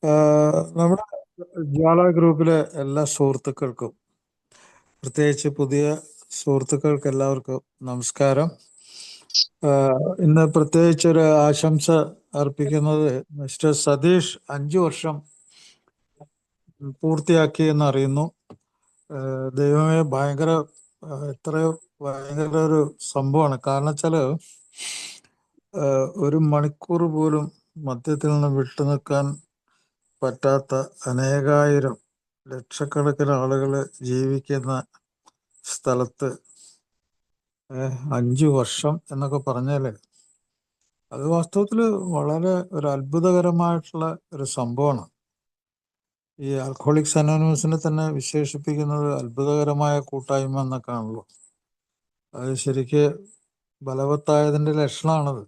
നമ്മുടെ ജ്വാല ഗ്രൂപ്പിലെ എല്ലാ സുഹൃത്തുക്കൾക്കും, പ്രത്യേകിച്ച് പുതിയ സുഹൃത്തുക്കൾക്ക് എല്ലാവർക്കും നമസ്കാരം. ഇന്ന് പ്രത്യേകിച്ച് ഒരു ആശംസ അർപ്പിക്കുന്നത് മിസ്റ്റർ സതീഷ് 5 വർഷം പൂർത്തിയാക്കി എന്നറിയുന്നു. ദൈവമേ, എത്രയോ ഭയങ്കര ഒരു സംഭവമാണ്. കാരണം വെച്ചാല് ഒരു മണിക്കൂർ പോലും മദ്യത്തിൽ നിന്ന് വിട്ടുനിൽക്കാൻ പറ്റാത്ത അനേകായിരം ലക്ഷക്കണക്കിന് ആളുകൾ ജീവിക്കുന്ന സ്ഥലത്ത് 5 വർഷം എന്നൊക്കെ പറഞ്ഞാല് അത് വാസ്തവത്തിൽ വളരെ ഒരു അത്ഭുതകരമായിട്ടുള്ള ഒരു സംഭവമാണ്. ഈ ആൽക്കഹോളിക്സ് അനോണിമസിനെ തന്നെ വിശേഷിപ്പിക്കുന്നത് അത്ഭുതകരമായ കൂട്ടായ്മ എന്നൊക്കെയാണല്ലോ. അത് ശരിക്ക് ബലവത്തായതിൻ്റെ ലക്ഷണമാണത്.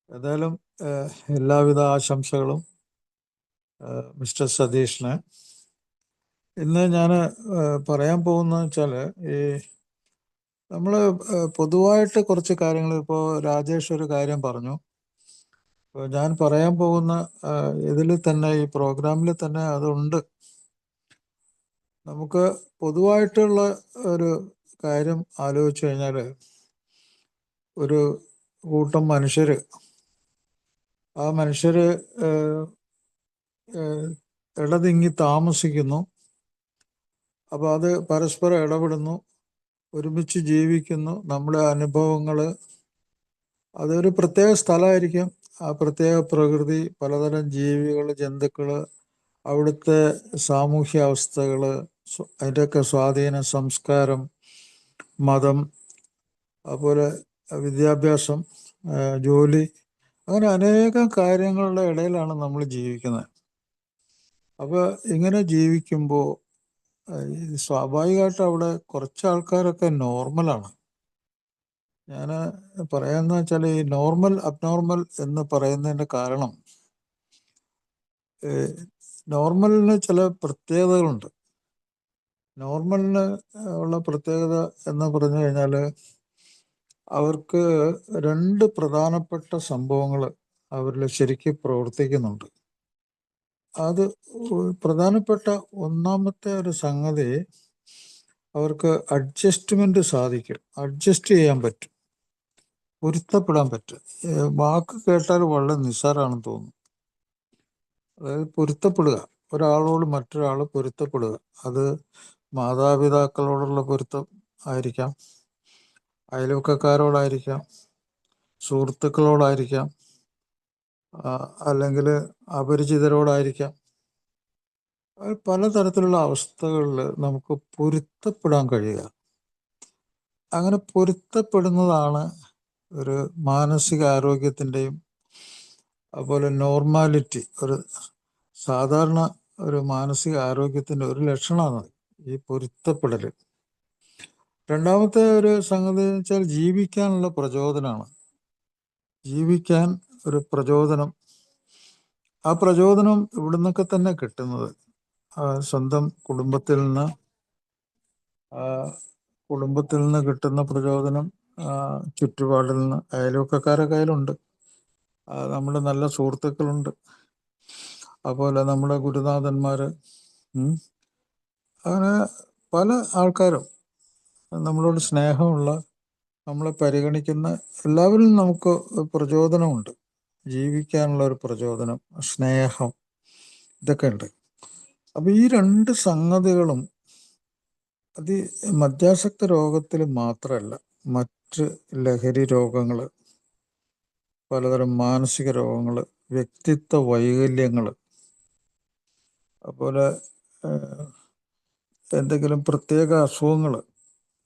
ഏതായാലും എല്ലാവിധ ആശംസകളും മിസ്റ്റർ സതീഷിന്. ഇന്ന് ഞാൻ പറയാൻ പോകുന്നത് വെച്ചാൽ, ഈ നമ്മൾ പൊതുവായിട്ട് കുറച്ച് കാര്യങ്ങൾ, ഇപ്പോൾ രാജേഷ് ഒരു കാര്യം പറഞ്ഞു. ഇപ്പോൾ ഞാൻ പറയാൻ പോകുന്ന ഇതിൽ തന്നെ, ഈ പ്രോഗ്രാമിൽ തന്നെ അതുണ്ട്. നമുക്ക് പൊതുവായിട്ടുള്ള ഒരു കാര്യം ആലോചിച്ചു കഴിഞ്ഞാൽ, ഒരു കൂട്ടം മനുഷ്യർ, ആ മനുഷ്യർ ഇടതിങ്ങി താമസിക്കുന്നു. അപ്പോൾ അത് പരസ്പരം ഇടപെടുന്നു, ഒരുമിച്ച് ജീവിക്കുന്നു. നമ്മുടെ അനുഭവങ്ങൾ, അതൊരു പ്രത്യേക സ്ഥലമായിരിക്കും, ആ പ്രത്യേക പ്രകൃതി, പലതരം ജീവികൾ, ജന്തുക്കൾ, അവിടുത്തെ സാമൂഹ്യ അവസ്ഥകൾ, അതിൻ്റെയൊക്കെ സ്വാധീനം, സംസ്കാരം, മതം, അതുപോലെ വിദ്യാഭ്യാസം, ജോലി, അങ്ങനെ അനേകം കാര്യങ്ങളുടെ ഇടയിലാണ് നമ്മൾ ജീവിക്കുന്നത്. അപ്പോൾ ഇങ്ങനെ ജീവിക്കുമ്പോൾ സ്വാഭാവികമായിട്ട് അവിടെ കുറച്ച് ആൾക്കാരൊക്കെ നോർമലാണ്. ഞാൻ പറയാന്ന് വെച്ചാൽ, ഈ നോർമൽ അബ്നോർമൽ എന്ന് പറയുന്നതിൻ്റെ കാരണം, നോർമലിന് ചില പ്രത്യേകതകളുണ്ട്. നോർമലിന് ഉള്ള പ്രത്യേകത എന്ന് പറഞ്ഞു കഴിഞ്ഞാൽ, അവർക്ക് 2 പ്രധാനപ്പെട്ട സംഭവങ്ങൾ അവരിൽ ശരിക്കും പ്രവർത്തിക്കുന്നുണ്ട്. അത് പ്രധാനപ്പെട്ട ഒന്നാമത്തെ ഒരു സംഗതി, അവർക്ക് അഡ്ജസ്റ്റ്മെന്റ് സാധിക്കും, അഡ്ജസ്റ്റ് ചെയ്യാൻ പറ്റും, പൊരുത്തപ്പെടാൻ പറ്റും. വാക്ക് കേട്ടാൽ വളരെ നിസ്സാരമാണെന്ന് തോന്നുന്നു. അതായത് പൊരുത്തപ്പെടുക, ഒരാളോട് മറ്റൊരാൾ പൊരുത്തപ്പെടുക. അത് മാതാപിതാക്കളോടുള്ള പൊരുത്തം ആയിരിക്കാം, അയൽവക്കക്കാരോടായിരിക്കാം, സുഹൃത്തുക്കളോടായിരിക്കാം, അല്ലെങ്കിൽ അപരിചിതരോടായിരിക്കാം. പലതരത്തിലുള്ള അവസ്ഥകളിൽ നമുക്ക് പൊരുത്തപ്പെടാൻ കഴിയുക. അങ്ങനെ പൊരുത്തപ്പെടുന്നതാണ് ഒരു മാനസികാരോഗ്യത്തിൻ്റെയും അതുപോലെ നോർമാലിറ്റി, ഒരു സാധാരണ ഒരു മാനസിക ആരോഗ്യത്തിൻ്റെ ഒരു ലക്ഷണമാണ് ഈ പൊരുത്തപ്പെടൽ. രണ്ടാമത്തെ ഒരു സംഗതി എന്ന് വെച്ചാൽ, ജീവിക്കാനുള്ള പ്രചോദനമാണ്. ജീവിക്കാൻ ഒരു പ്രചോദനം, ആ പ്രചോദനം ഇവിടെ നിന്നൊക്കെ തന്നെ കിട്ടുന്നത്. സ്വന്തം കുടുംബത്തിൽ നിന്ന് കിട്ടുന്ന പ്രചോദനം, ചുറ്റുപാടിൽ നിന്ന്, അയൽവക്കക്കാരുടെ കയ്യിലുണ്ട്, നമ്മുടെ നല്ല സുഹൃത്തുക്കളുണ്ട്, അതുപോലെ നമ്മുടെ ഗുരുനാഥന്മാർ, അങ്ങനെ പല ആൾക്കാരും, നമ്മളോട് സ്നേഹമുള്ള, നമ്മളെ പരിഗണിക്കുന്ന എല്ലാവരിലും നമുക്ക് പ്രചോദനമുണ്ട്. ജീവിക്കാനുള്ള ഒരു പ്രചോദനം, സ്നേഹം, ഇതൊക്കെ ഉണ്ട്. അപ്പം ഈ 2 സംഗതികളും അത് മദ്യാസക്ത രോഗത്തിൽ മാത്രമല്ല, മറ്റ് ലഹരി രോഗങ്ങൾ, പലതരം മാനസിക രോഗങ്ങൾ, വ്യക്തിത്വ വൈകല്യങ്ങൾ, അതുപോലെ എന്തെങ്കിലും പ്രത്യേക അസുഖങ്ങൾ,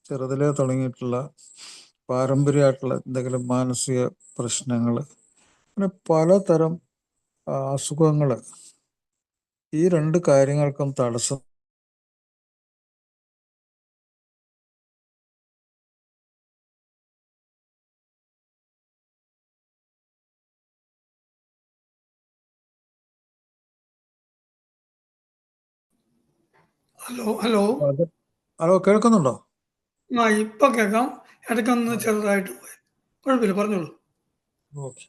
ചെറുതിലേ തുടങ്ങിയിട്ടുള്ള പാരമ്പര്യമായിട്ടുള്ള എന്തെങ്കിലും മാനസിക പ്രശ്നങ്ങൾ, അങ്ങനെ പലതരം അസുഖങ്ങൾ, ഈ 2 കാര്യങ്ങൾക്കും തടസ്സം. ഹലോ, കേൾക്കുന്നുണ്ടോ? ഇപ്പൊ കേൾക്കാം. ഇടയ്ക്കൊന്ന് ചെറുതായിട്ട് പോയി. കുഴപ്പമില്ല, പറഞ്ഞോളൂ. ഓക്കെ.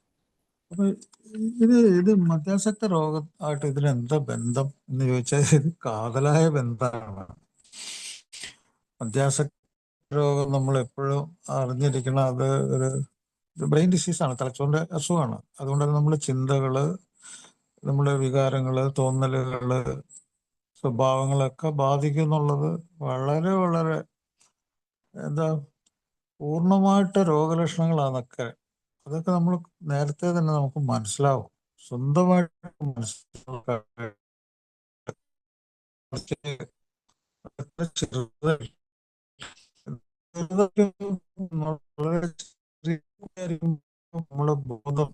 അപ്പൊ ഇത് മദ്യാസക്ത രോഗമായിട്ട് ഇതിനെന്താ ബന്ധം എന്ന് ചോദിച്ചാൽ ഇത് കാതലായ ബന്ധമാണ്. മദ്യാസക്ത രോഗം നമ്മൾ എപ്പോഴും അറിഞ്ഞിരിക്കണം, അത് ഒരു ബ്രെയിൻ ഡിസീസാണ്, തലച്ചോറിന്റെ അസുഖമാണ്. അതുകൊണ്ട് തന്നെ നമ്മുടെ ചിന്തകള്, നമ്മുടെ വികാരങ്ങള്, തോന്നലുകള്, സ്വഭാവങ്ങളൊക്കെ ബാധിക്കും എന്നുള്ളത് വളരെ വളരെ എന്താ പൂർണ്ണമായിട്ട് രോഗലക്ഷണങ്ങളാന്നൊക്കെ. അതൊക്കെ നമ്മൾ നേരത്തെ തന്നെ നമുക്ക് മനസ്സിലാവും, സ്വന്തമായിട്ട് മനസ്സിലാക്കാൻ. ചെറുതായി വളരെ നമ്മളെ ബോധം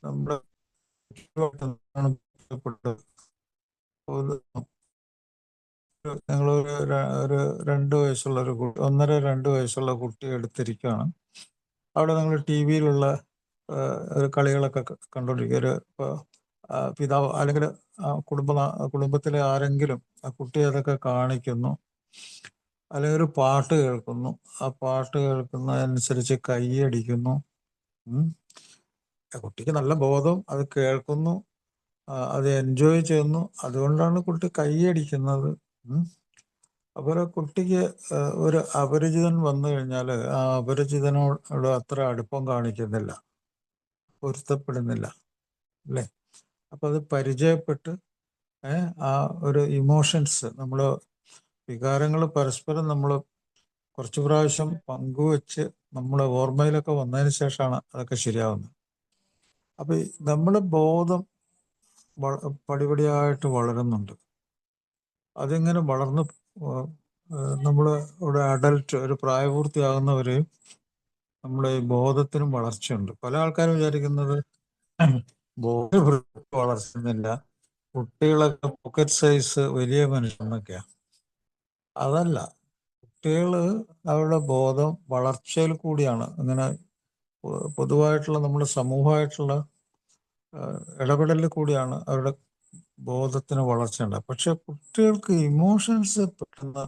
നമ്മുടെ ഞങ്ങളൊരു ഒരു 2 വയസ്സുള്ള ഒരു 1.5-2 വയസ്സുള്ള കുട്ടിയെ എടുത്തിരിക്കുകയാണ്. അവിടെ ഞങ്ങൾ ടി വിയിലുള്ള ഒരു കളികളൊക്കെ കണ്ടുകൊണ്ടിരിക്കുക. ഒരു പിതാവ് അല്ലെങ്കിൽ കുടുംബത്തിലെ ആരെങ്കിലും ആ കുട്ടിയെ അതൊക്കെ കാണിക്കുന്നു, അല്ലെങ്കിൽ ഒരു പാട്ട് കേൾക്കുന്നു, ആ പാട്ട് കേൾക്കുന്നതനുസരിച്ച് കൈയടിക്കുന്നു. കുട്ടിക്ക് നല്ല ബോധം, അത് കേൾക്കുന്നു, അത് എൻജോയ് ചെയ്യുന്നു, അതുകൊണ്ടാണ് കുട്ടി കൈയടിക്കുന്നത്. അപ്പോൾ കുട്ടിക്ക് ഒരു അപരിചിതൻ വന്നു കഴിഞ്ഞാൽ ആ അപരിചിതനോട് അത്ര അടുപ്പം കാണിക്കുന്നില്ല, പൊരുത്തപ്പെടുന്നില്ല, അല്ലേ? അപ്പൊ അത് പരിചയപ്പെട്ട് ആ ഒരു ഇമോഷൻസ്, നമ്മൾ വികാരങ്ങൾ പരസ്പരം നമ്മൾ കുറച്ചു പ്രാവശ്യം പങ്കുവെച്ച് നമ്മളെ ഓർമ്മയിലൊക്കെ വന്നതിന് ശേഷമാണ് അതൊക്കെ ശരിയാവുന്നത്. അപ്പൊ നമ്മുടെ ബോധം പടിപടിയായിട്ട് വളരുന്നുണ്ട്. അതിങ്ങനെ വളർന്ന് നമ്മൾ ഒരു അഡൽട്ട്, ഒരു പ്രായപൂർത്തിയാകുന്നവരെയും നമ്മുടെ ഈ ബോധത്തിനും വളർച്ചയുണ്ട്. പല ആൾക്കാരും വിചാരിക്കുന്നത് ബോധം വളർത്തുന്നില്ല, കുട്ടികളൊക്കെ പോക്കറ്റ് സൈസ് വലിയ മനുഷ്യന്നൊക്കെയാ. അതല്ല, കുട്ടികള് അവരുടെ ബോധം വളർച്ചയിൽ കൂടിയാണ്. അങ്ങനെ പൊതുവായിട്ടുള്ള നമ്മുടെ സമൂഹമായിട്ടുള്ള ഇടപെടലിൽ കൂടിയാണ് അവരുടെ ബോധത്തിന് വളർച്ചയുണ്ട്. പക്ഷെ കുട്ടികൾക്ക് ഇമോഷൻസ് പെട്ടെന്ന്,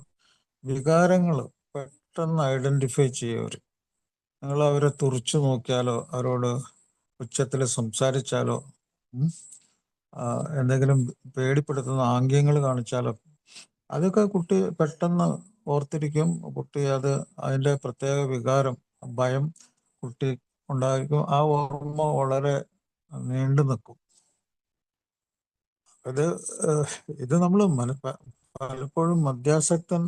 വികാരങ്ങൾ പെട്ടെന്ന് ഐഡന്റിഫൈ ചെയ്യവർ. നിങ്ങൾ അവരെ തുറിച്ചു നോക്കിയാലോ, അവരോട് ഉച്ചത്തിൽ സംസാരിച്ചാലോ, എന്തെങ്കിലും പേടിപ്പെടുത്തുന്ന ആംഗ്യങ്ങൾ കാണിച്ചാലോ, അതൊക്കെ കുട്ടി പെട്ടെന്ന് ഓർത്തിരിക്കും. കുട്ടി അതിൻ്റെ പ്രത്യേക വികാരം, ഭയം കുട്ടി ഉണ്ടായിരിക്കും. ആ ഓർമ്മ വളരെ നീണ്ടു നിൽക്കും. ഇത് നമ്മൾ പലപ്പോഴും മദ്യാസക്തൻ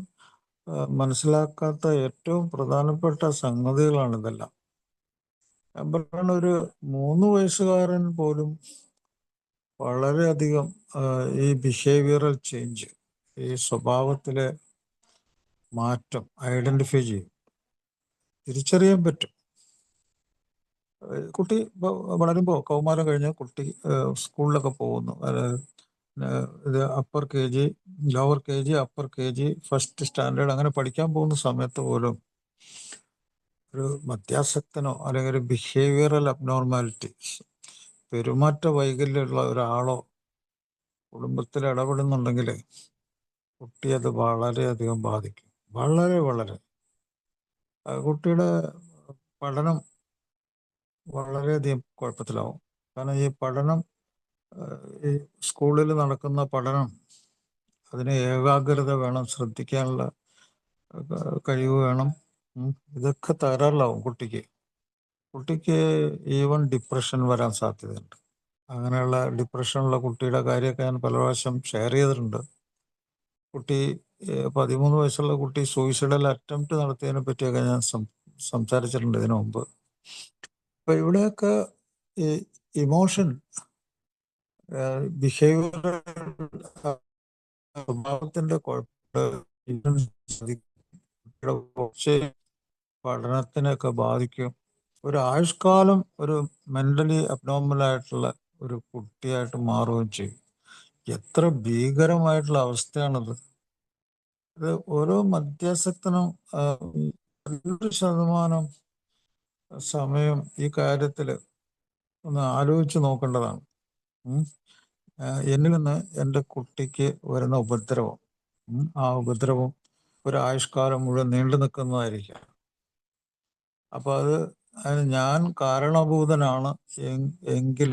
മനസ്സിലാക്കാത്ത ഏറ്റവും പ്രധാനപ്പെട്ട സംഗതികളാണ് ഇതെല്ലാം. ഞാൻ പറയുന്ന ഒരു 3 വയസ്സുകാരൻ പോലും വളരെയധികം ഈ ബിഹേവിയറൽ ചേഞ്ച്, ഈ സ്വഭാവത്തിലെ മാറ്റം ഐഡന്റിഫൈ ചെയ്യും, തിരിച്ചറിയാൻ പറ്റും. കുട്ടി വളരുമ്പോൾ, കൗമാരം കഴിഞ്ഞ് കുട്ടി സ്കൂളിലൊക്കെ പോകുന്നു. ഇത് upper K G, lower K G, upper K G, first standard, അങ്ങനെ പഠിക്കാൻ പോകുന്ന സമയത്ത് പോലും ഒരു മദ്യാസക്തനോ അല്ലെങ്കിൽ ഒരു ബിഹേവിയറൽ അബ്നോർമാലിറ്റീസ്, പെരുമാറ്റ വൈകല്യമുള്ള ഒരാളോ കുടുംബത്തിൽ ഇടപെടുന്നുണ്ടെങ്കിൽ കുട്ടി അത് വളരെയധികം ബാധിക്കും. വളരെ വളരെ കുട്ടിയുടെ പഠനം വളരെയധികം കുഴപ്പത്തിലാവും. കാരണം ഈ പഠനം, ഈ സ്കൂളിൽ നടക്കുന്ന പഠനം, അതിന് ഏകാഗ്രത വേണം, ശ്രദ്ധിക്കാനുള്ള കഴിവ് വേണം. ഇതൊക്കെ തകരാറിലാവും കുട്ടിക്ക് ഈവൻ ഡിപ്രഷൻ വരാൻ സാധ്യതയുണ്ട്. അങ്ങനെയുള്ള ഡിപ്രഷനുള്ള കുട്ടിയുടെ കാര്യമൊക്കെ ഞാൻ പല പ്രാവശ്യം ഷെയർ ചെയ്തിട്ടുണ്ട്. കുട്ടി 13 വയസ്സുള്ള കുട്ടി സൂയിസൈഡൽ അറ്റംപ്റ്റ് നടത്തിയതിനെ പറ്റിയൊക്കെ ഞാൻ സംസാരിച്ചിട്ടുണ്ട് ഇതിനു മുമ്പ്. അപ്പൊ ഇവിടെയൊക്കെ ഈ ഇമോഷൻ, ബിഹേവിയർ, സ്വഭാവത്തിന്റെ കുറച്ച് പഠനത്തിനൊക്കെ ബാധിക്കും. ഒരു ആയുഷ്കാലം ഒരു മെന്റലി അബ്നോർമലായിട്ടുള്ള ഒരു കുട്ടിയായിട്ട് മാറുകയും ചെയ്യും. എത്ര ഭീകരമായിട്ടുള്ള അവസ്ഥയാണത്. ഇത് ഓരോ മദ്യാസക്തനും 100% സമയം ഈ കാര്യത്തിൽ ഒന്ന് ആലോചിച്ച് നോക്കേണ്ടതാണ്. എന്നിൽ നിന്ന് എൻ്റെ കുട്ടിക്ക് വരുന്ന ഉപദ്രവം, ആ ഉപദ്രവം ഒരു ആയുഷ്കാലം മുഴുവൻ നീണ്ടു നിൽക്കുന്നതായിരിക്കാം. അപ്പോൾ അത് അതിന് ഞാൻ കാരണഭൂതനാണ് എങ്കിൽ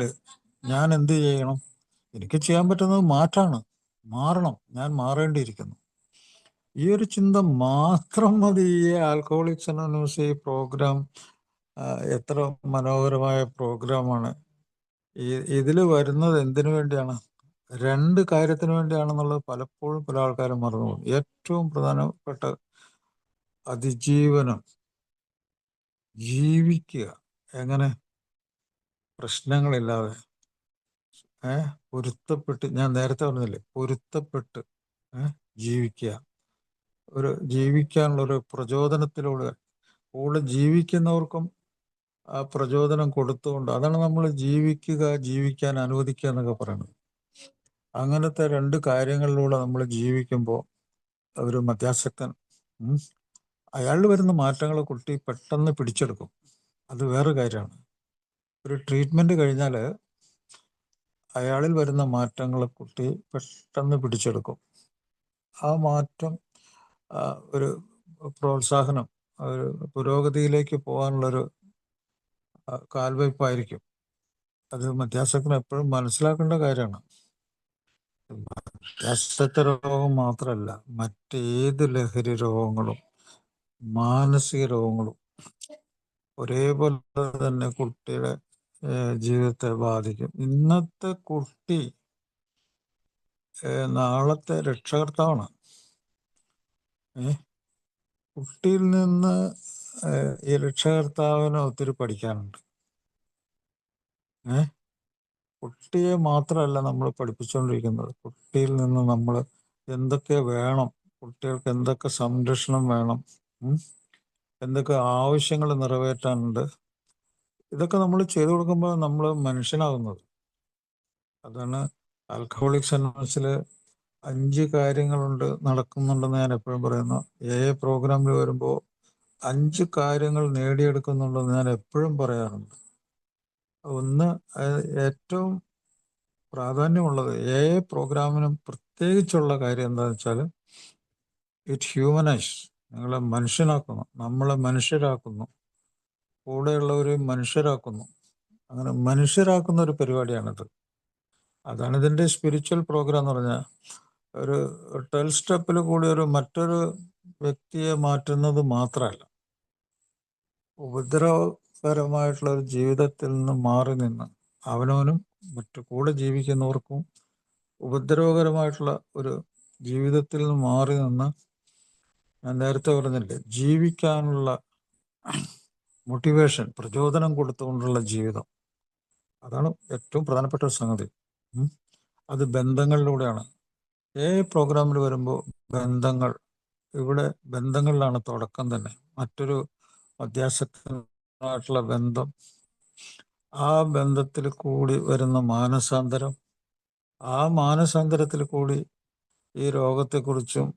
ഞാൻ എന്ത് ചെയ്യണം? എനിക്ക് ചെയ്യാൻ പറ്റുന്നത് മാറണം. ഞാൻ മാറേണ്ടിയിരിക്കുന്നു. ഈ ഒരു ചിന്ത മാത്രം മതി. ഈ ആൽക്കഹോളിക്സ് അനോണിമസ് ഈ പ്രോഗ്രാം എത്ര മനോഹരമായ പ്രോഗ്രാമാണ്. ഇതിൽ വരുന്നത് എന്തിനു വേണ്ടിയാണ്? 2 കാര്യത്തിന് വേണ്ടിയാണെന്നുള്ളത് പലപ്പോഴും പല ആൾക്കാരും മറന്നുപോകും. ഏറ്റവും പ്രധാനപ്പെട്ട അതിജീവനം, ജീവിക്കുക. എങ്ങനെ? പ്രശ്നങ്ങളില്ലാതെ, പൊരുത്തപ്പെട്ട്, ഞാൻ നേരത്തെ പറഞ്ഞില്ലേ, പൊരുത്തപ്പെട്ട് ജീവിക്കുക. ജീവിക്കാനുള്ള ഒരു പ്രചോദനത്തിലൂടെ കൂടെ ജീവിക്കുന്നവർക്കും ആ പ്രചോദനം കൊടുത്തുകൊണ്ട്, അതാണ് നമ്മൾ ജീവിക്കാൻ അനുവദിക്കുക എന്നൊക്കെ പറയുന്നത്. അങ്ങനത്തെ 2 കാര്യങ്ങളിലൂടെ നമ്മൾ ജീവിക്കുമ്പോൾ ഒരു മദ്യാസക്തൻ, അയാളിൽ വരുന്ന മാറ്റങ്ങൾ കുട്ടി പെട്ടെന്ന് പിടിച്ചെടുക്കും. അത് വേറെ കാര്യമാണ്. ഒരു ട്രീറ്റ്മെന്റ് കഴിഞ്ഞാൽ അയാളിൽ വരുന്ന മാറ്റങ്ങൾ കുട്ടി പെട്ടെന്ന് പിടിച്ചെടുക്കും. ആ മാറ്റം ഒരു പ്രോത്സാഹനം, ഒരു പുരോഗതിയിലേക്ക് പോകാനുള്ളൊരു കാൽവയ്പായിരിക്കും. അത് മദ്യാസക്തൻ എപ്പോഴും മനസ്സിലാക്കേണ്ട കാര്യമാണ്. മദ്യാസക്ത രോഗം മാത്രമല്ല, മറ്റേത് ലഹരി രോഗങ്ങളും മാനസിക രോഗങ്ങളും ഒരേപോലെ തന്നെ കുട്ടിയുടെ ജീവിതത്തെ ബാധിക്കും. ഇന്നത്തെ കുട്ടി നാളത്തെ രക്ഷകർത്താവാണ്. കുട്ടിയിൽ നിന്ന് ഈ രക്ഷകർത്താവിന് ഒത്തിരി പഠിക്കാനുണ്ട്. കുട്ടിയെ മാത്രമല്ല നമ്മൾ പഠിപ്പിച്ചുകൊണ്ടിരിക്കുന്നത്, കുട്ടിയിൽ നിന്ന് നമ്മൾ എന്തൊക്കെ വേണം, കുട്ടികൾക്ക് എന്തൊക്കെ സംരക്ഷണം വേണം, എന്തൊക്കെ ആവശ്യങ്ങൾ നിറവേറ്റാനുണ്ട്, ഇതൊക്കെ നമ്മൾ ചെയ്തു കൊടുക്കുമ്പോൾ നമ്മൾ മനുഷ്യനാകുന്നത്. അതാണ് ആൽക്കഹോളിക്സ് അനോണിമസിൽ 5 കാര്യങ്ങളുണ്ട്, നടക്കുന്നുണ്ടെന്ന് ഞാൻ എപ്പോഴും പറയുന്നു. പ്രോഗ്രാമിൽ വരുമ്പോൾ 5 കാര്യങ്ങൾ നേടിയെടുക്കുന്നുണ്ടെന്ന് ഞാൻ എപ്പോഴും പറയാറുണ്ട്. ഒന്ന്, ഏറ്റവും പ്രാധാന്യമുള്ളത് പ്രോഗ്രാമിനും പ്രത്യേകിച്ചുള്ള കാര്യം എന്താണെന്ന് വെച്ചാൽ, ഇറ്റ് ഹ്യൂമനൈസ്, നിങ്ങളെ മനുഷ്യനാക്കുന്നു, നമ്മളെ മനുഷ്യരാക്കുന്നു, കൂടെയുള്ളവരെ മനുഷ്യരാക്കുന്നു. അങ്ങനെ മനുഷ്യരാക്കുന്ന ഒരു പരിപാടിയാണിത്. അതാണ് ഇതിൻ്റെ സ്പിരിച്വൽ പ്രോഗ്രാം എന്ന് പറഞ്ഞാൽ. ഒരു 12 സ്റ്റെപ്പിൽ കൂടി മറ്റൊരു വ്യക്തിയെ മാറ്റുന്നത് മാത്രമല്ല, ഉപദ്രവകരമായിട്ടുള്ള ഒരു ജീവിതത്തിൽ നിന്ന് മാറി നിന്ന് അവനവനും മറ്റു കൂടെ ജീവിക്കുന്നവർക്കും ഉപദ്രവകരമായിട്ടുള്ള ഒരു ജീവിതത്തിൽ നിന്ന് മാറി നിന്ന്, ഞാൻ നേരത്തെ പറഞ്ഞില്ലേ, ജീവിക്കാനുള്ള മോട്ടിവേഷൻ, പ്രചോദനം കൊടുത്തുകൊണ്ടുള്ള ജീവിതം. അതാണ് ഏറ്റവും പ്രധാനപ്പെട്ട ഒരു സംഗതി. അത് ബന്ധങ്ങളിലൂടെയാണ്. പ്രോഗ്രാമിൽ വരുമ്പോൾ ഇവിടെ ബന്ധങ്ങളിലാണ് തുടക്കം തന്നെ. മറ്റൊരു മദ്യാസക്തനായിട്ടുള്ള ബന്ധം, ആ ബന്ധത്തിൽ കൂടി വരുന്ന മാനസാന്തരം, ആ മാനസാന്തരത്തിൽ കൂടി ഈ രോഗത്തെക്കുറിച്ചും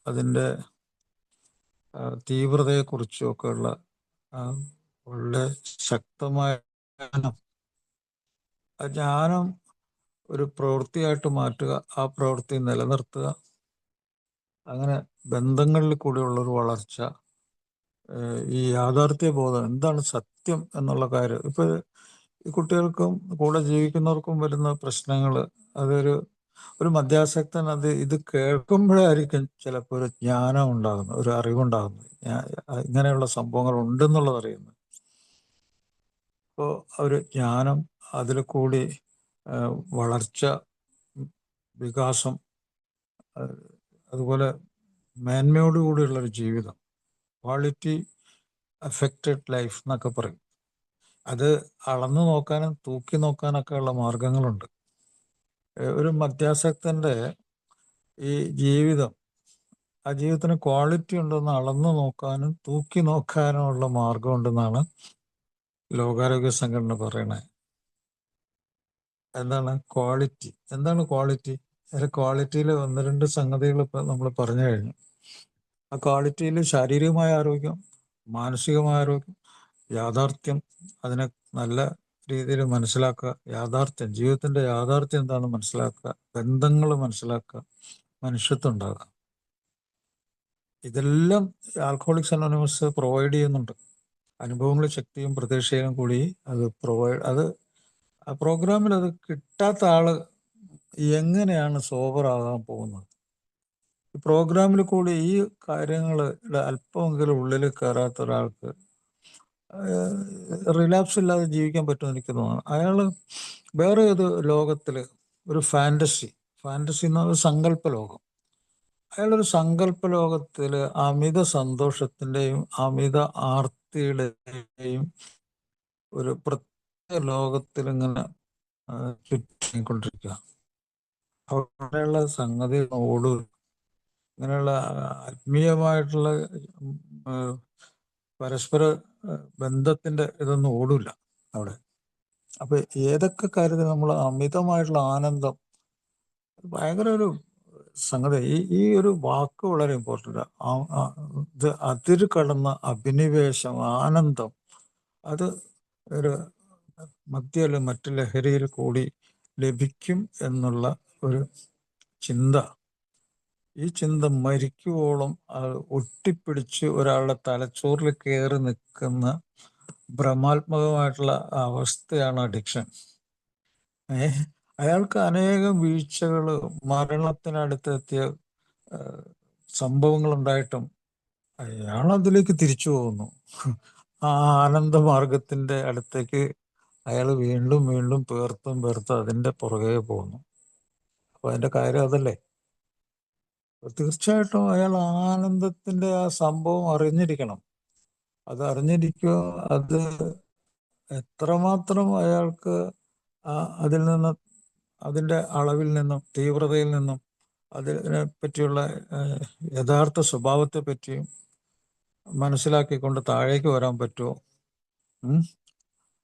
അതിൻ്റെ തീവ്രതയെക്കുറിച്ചും ഒക്കെയുള്ള വളരെ ശക്തമായ ജ്ഞാനം ഒരു പ്രവൃത്തിയായിട്ട് മാറ്റുക, ആ പ്രവൃത്തി നിലനിർത്തുക. അങ്ങനെ ബന്ധങ്ങളിൽ കൂടിയുള്ളൊരു വളർച്ച, ഈ യാഥാർത്ഥ്യ ബോധം, എന്താണ് സത്യം എന്നുള്ള കാര്യം. ഇപ്പോൾ ഈ കുട്ടികൾക്കും കൂടെ ജീവിക്കുന്നവർക്കും വരുന്ന പ്രശ്നങ്ങൾ, ഒരു മദ്യാസക്തൻ ഇത് കേൾക്കുമ്പോഴായിരിക്കും ചിലപ്പോൾ ഒരു ജ്ഞാനം ഉണ്ടാകുന്നത്, ഒരു അറിവുണ്ടാകുന്നത്, ഇങ്ങനെയുള്ള സംഭവങ്ങൾ ഉണ്ടെന്നുള്ളത് അറിയുന്നത്. അപ്പോൾ ഒരു ജ്ഞാനം, അതിൽ കൂടി വളർച്ച, വികാസം, അതുപോലെ മേന്മയോടുകൂടിയുള്ളൊരു ജീവിതം, ക്വാളിറ്റി അഫക്റ്റഡ് ലൈഫ് എന്നൊക്കെ പറയും. അത് അളന്നു നോക്കാനും തൂക്കി നോക്കാനൊക്കെ ഉള്ള മാർഗങ്ങളുണ്ട്. ഒരു മദ്യാസക്തൻ്റെ ഈ ജീവിതം, ആ ജീവിതത്തിന് ക്വാളിറ്റി ഉണ്ടെന്ന് അളന്നു നോക്കാനും തൂക്കി നോക്കാനുമുള്ള മാർഗം ഉണ്ടെന്നാണ് ലോകാരോഗ്യ സംഘടന പറയണേ. എന്താണ് ക്വാളിറ്റി? ക്വാളിറ്റിയിൽ 1-2 സംഗതികൾ ഇപ്പം നമ്മൾ പറഞ്ഞു കഴിഞ്ഞു. ആ ക്വാളിറ്റിയിൽ ശാരീരികമായ ആരോഗ്യം, മാനസികമായ ആരോഗ്യം, യാഥാർത്ഥ്യം, അതിനെ നല്ല രീതിയിൽ മനസ്സിലാക്കുക, ജീവിതത്തിൻ്റെ യാഥാർത്ഥ്യം എന്താണെന്ന് മനസ്സിലാക്കുക, ബന്ധങ്ങൾ മനസ്സിലാക്കുക, മനുഷ്യത്വം ഉണ്ടാകുക. ഇതെല്ലാം ആൽക്കഹോളിക്സ് അനോണിമസ് പ്രൊവൈഡ് ചെയ്യുന്നുണ്ട്. അനുഭവങ്ങളും ശക്തിയും പ്രതീക്ഷയും കൂടി അത് അത് ആ പ്രോഗ്രാമിൽ അത് കിട്ടാത്ത ആള് എങ്ങനെയാണ് സോബറാകാൻ പോകുന്നത്? ഈ പ്രോഗ്രാമിൽ കൂടി ഈ കാര്യങ്ങൾ അല്പമെങ്കിലും ഉള്ളിൽ കയറാത്ത ഒരാൾക്ക് റിലാപ്സ് ഇല്ലാതെ ജീവിക്കാൻ പറ്റുമെന്ന് എനിക്ക് തോന്നുന്നു. അയാൾ വേറെ ഒരു ലോകത്തിൽ ഒരു ഫാൻറ്റസി എന്ന് പറഞ്ഞ സങ്കല്പ ലോകം, അയാളൊരു സങ്കല്പ ലോകത്തിൽ അമിത സന്തോഷത്തിൻ്റെയും അമിത ആർത്തിയുടെയും ഒരു പ്രത്യേക ലോകത്തിൽ ഇങ്ങനെ ചുറ്റിക്കൊണ്ടിരിക്കുക. അവിടെയുള്ള സംഗതി ഓടും, ഇങ്ങനെയുള്ള ആത്മീയമായിട്ടുള്ള പരസ്പര ബന്ധത്തിന്റെ ഇതൊന്നും ഓടില്ല അവിടെ. അപ്പൊ ഏതൊക്കെ കാര്യത്തിൽ നമ്മൾ അമിതമായിട്ടുള്ള ആനന്ദം, ഭയങ്കര ഒരു സംഗതി. ഈ ഒരു വാക്ക് വളരെ ഇമ്പോർട്ടൻ്റ്. ഇത് അതിര് കടന്ന അഭിനിവേശം, ആനന്ദം, അത് ഒരു മദ്യ അല്ലെങ്കിൽ മറ്റു ലഹരിയിൽ കൂടി ലഭിക്കും എന്നുള്ള ഒരു ചിന്ത, ഈ ചിന്ത മരിക്കുവോളം ഒട്ടിപ്പിടിച്ച് ഒരാളുടെ തലച്ചോറിൽ കയറി നിൽക്കുന്ന ഭ്രമാത്മകമായിട്ടുള്ള അവസ്ഥയാണ് അഡിക്ഷൻ. അയാൾക്ക് അനേകം വീഴ്ചകൾ, മരണത്തിനടുത്തെത്തിയ സംഭവങ്ങൾ ഉണ്ടായിട്ടും അയാൾ അതിലേക്ക് തിരിച്ചു പോകുന്നു. ആ ആനന്ദമാർഗത്തിന്റെ അടുത്തേക്ക് അയാൾ വീണ്ടും വീണ്ടും പേർത്തും അതിന്റെ പുറകെ പോകുന്നു. അപ്പൊ അതിന്റെ കാര്യം അതല്ലേ? തീർച്ചയായിട്ടും അയാൾ ആനന്ദത്തിന്റെ ആ സംഭവം അറിഞ്ഞിരിക്കണം. അത് അറിഞ്ഞിരിക്കുക, അത് എത്രമാത്രം അയാൾക്ക് അതിൽ നിന്ന്, അതിൻ്റെ അളവിൽ നിന്നും തീവ്രതയിൽ നിന്നും അതിനെ പറ്റിയുള്ള യഥാർത്ഥ സ്വഭാവത്തെ പറ്റിയും മനസ്സിലാക്കിക്കൊണ്ട് താഴേക്ക് വരാൻ പറ്റുമോ,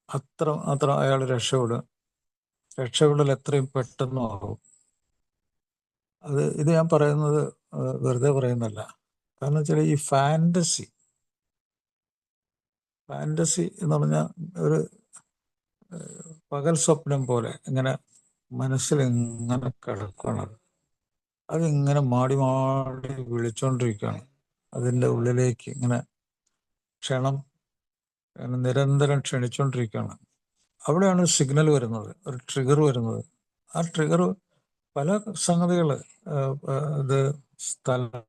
അത്ര അയാൾ രക്ഷപ്പെടൽ എത്രയും പെട്ടെന്നും ആകും. ഇത് ഞാൻ പറയുന്നത് വെറുതെ പറയുന്നല്ല. കാരണം വെച്ചാൽ ഈ ഫാൻറ്റസി എന്ന് പറഞ്ഞാൽ ഒരു പകൽ സ്വപ്നം പോലെ ഇങ്ങനെ മനസ്സിൽ ഇങ്ങനെ കിടക്കണം. അതിങ്ങനെ മാടി വിളിച്ചോണ്ടിരിക്കുകയാണ്. അതിൻ്റെ ഉള്ളിലേക്ക് ഇങ്ങനെ നിരന്തരം ക്ഷണിച്ചുകൊണ്ടിരിക്കുകയാണ്. അവിടെയാണ് സിഗ്നൽ വരുന്നത്, ഒരു ട്രിഗർ വരുന്നത്. ആ ട്രിഗർ പല സംഗതികൾ, ഇത് സ്ഥലം,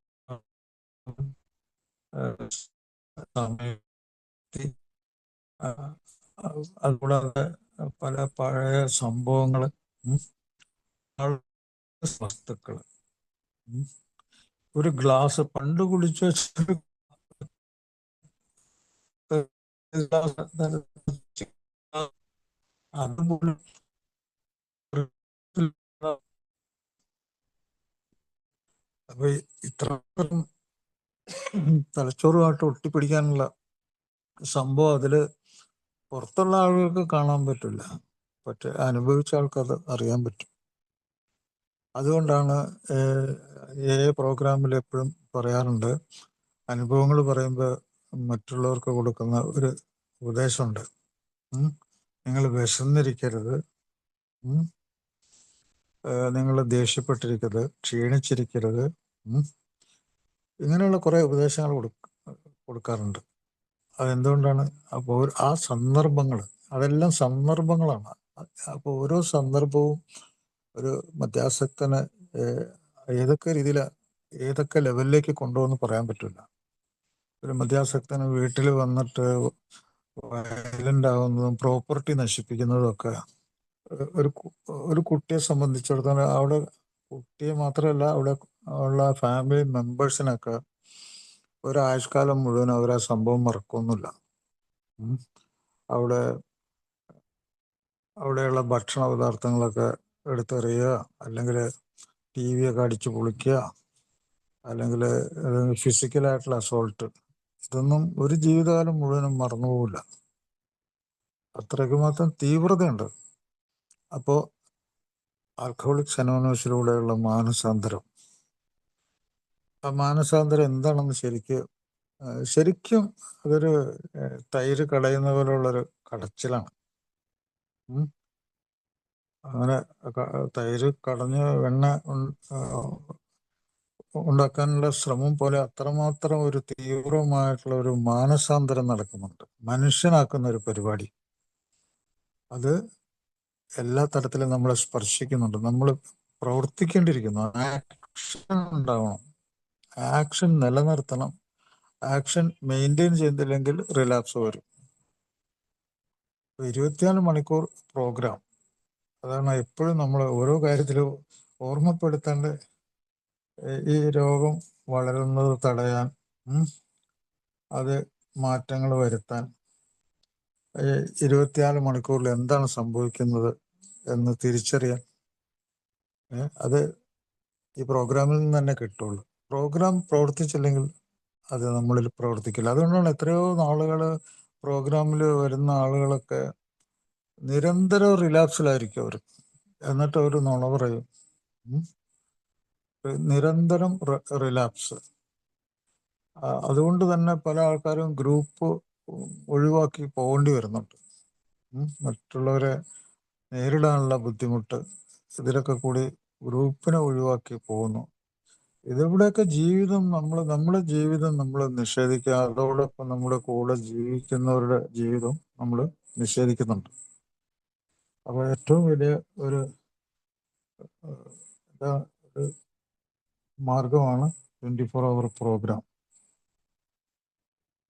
അതുകൂടാതെ പല പഴയ സംഭവങ്ങൾ, വസ്തുക്കൾ, ഒരു ഗ്ലാസ് പണ്ട് കുടിച്ച അതുപോലും അപ്പൊ ഇത്ര തലച്ചോറുമായിട്ട് ഒട്ടിപ്പിടിക്കാനുള്ള സംഭവം അതില് പുറത്തുള്ള ആളുകൾക്ക് കാണാൻ പറ്റില്ല, പക്ഷെ അനുഭവിച്ച ആൾക്കത് അറിയാൻ പറ്റും. അതുകൊണ്ടാണ് പ്രോഗ്രാമിൽ എപ്പോഴും പറയാറുണ്ട്, അനുഭവങ്ങൾ പറയുമ്പോൾ മറ്റുള്ളവർക്ക് കൊടുക്കുന്ന ഒരു ഉപദേശമുണ്ട്. നിങ്ങൾ വിശന്നിരിക്കരുത്, നിങ്ങൾ ദേഷ്യപ്പെട്ടിരിക്കരുത്, ക്ഷീണിച്ചിരിക്കരുത്, ഇങ്ങനെയുള്ള കുറേ ഉപദേശങ്ങൾ കൊടുക്കാറുണ്ട്. അതെന്തുകൊണ്ടാണ്? അപ്പോൾ ആ സന്ദർഭങ്ങൾ, അതെല്ലാം സന്ദർഭങ്ങളാണ്. അപ്പോൾ ഓരോ സന്ദർഭവും ഒരു മദ്യാസക്തനെ ഏതൊക്കെ രീതിയിൽ, ഏതൊക്കെ ലെവലിലേക്ക് കൊണ്ടുപോകുന്നു പറയാൻ പറ്റില്ല. ഒരു മദ്യാസക്തന് വീട്ടിൽ വന്നിട്ട് വയലന്റ് ആവുന്നതും പ്രോപ്പർട്ടി നശിപ്പിക്കുന്നതും ഒക്കെ ഒരു കുട്ടിയെ സംബന്ധിച്ചിടത്തോളം, അവിടെ കുട്ടിയെ മാത്രമല്ല, അവിടെ ഉള്ള ഫാമിലി മെമ്പേഴ്സിനൊക്കെ ഒരാഴ്ചക്കാലം മുഴുവൻ അവർ ആ സംഭവം മറക്കൊന്നുമില്ല. അവിടെയുള്ള ഭക്ഷണ പദാർത്ഥങ്ങളൊക്കെ എടുത്തെറിയുക, അല്ലെങ്കിൽ ടി വിയൊക്കെ അടിച്ചു പൊളിക്കുക, അല്ലെങ്കിൽ ഫിസിക്കലായിട്ടുള്ള അസോൾട്ട്, ഇതൊന്നും ഒരു ജീവിതകാലം മുഴുവനും മറന്നുപോകില്ല. അത്രയ്ക്ക് മാത്രം തീവ്രതയുണ്ട്. അപ്പോൾ ആൽക്കഹോളിക്സ് അനോണിമസിലൂടെയുള്ള മാനസാന്തരം, ആ മാനസാന്തരം എന്താണെന്ന് ശരിക്കും അതൊരു തൈര് കടയുന്ന പോലുള്ളൊരു കടച്ചിലാണ്. അങ്ങനെ തൈര് കടഞ്ഞ് ഉണ്ടാക്കാനുള്ള ശ്രമം പോലെ അത്രമാത്രം ഒരു തീവ്രമായിട്ടുള്ള ഒരു മാനസാന്തരം നടക്കുന്നുണ്ട്. മനുഷ്യനാക്കുന്ന ഒരു പരിപാടി. അത് എല്ലാ തരത്തിലും നമ്മളെ സ്പർശിക്കുന്നുണ്ട്. നമ്മൾ പ്രവർത്തിക്കേണ്ടിയിരിക്കുന്നു. ആക്ഷൻ ഉണ്ടാവണം. ആക്ഷൻ നിലനിർത്തണം. ആക്ഷൻ മെയിൻറ്റെയിൻ ചെയ്തില്ലെങ്കിൽ റിലാപ്സ് വരും. 24 മണിക്കൂർ പ്രോഗ്രാം. അതാണ് എപ്പോഴും നമ്മൾ ഓരോ കാര്യത്തിലും ഓർമ്മപ്പെടുത്തേണ്ട. ഈ രോഗം വളരുന്നത് തടയാൻ, അത് മാറ്റങ്ങൾ വരുത്താൻ, 24 മണിക്കൂറിൽ എന്താണ് സംഭവിക്കുന്നത് എന്ന് തിരിച്ചറിയാൻ, അത് ഈ പ്രോഗ്രാമിൽ നിന്ന് തന്നെ കിട്ടുള്ളൂ. പ്രോഗ്രാം പ്രവർത്തിച്ചില്ലെങ്കിൽ അത് നമ്മളിൽ പ്രവർത്തിക്കില്ല. അതുകൊണ്ടാണ് എത്രയോ നാളുകൾ പ്രോഗ്രാമിൽ വരുന്ന ആളുകളൊക്കെ നിരന്തരം റിലാപ്സിലായിരിക്കും അവർ. എന്നിട്ട് അവർ നുണ പറയും. നിരന്തരം റിലാപ്സ്. അതുകൊണ്ട് തന്നെ പല ആൾക്കാരും ഗ്രൂപ്പ് ഒഴിവാക്കി പോകേണ്ടി വരുന്നുണ്ട്. മറ്റുള്ളവരെ നേരിടാനുള്ള ബുദ്ധിമുട്ട്, ഇതിലൊക്കെ കൂടി ഗ്രൂപ്പിനെ ഒഴിവാക്കി പോകുന്നു. ഇതിവിടെയൊക്കെ ജീവിതം നമ്മുടെ ജീവിതം നമ്മൾ നിഷേധിക്കുക, അതോടൊപ്പം നമ്മുടെ കൂടെ ജീവിക്കുന്നവരുടെ ജീവിതം നമ്മൾ നിഷേധിക്കുന്നുണ്ട്. അപ്പോൾ ഏറ്റവും വലിയ ഒരു മാർഗമാണ് 24 അവർ പ്രോഗ്രാം.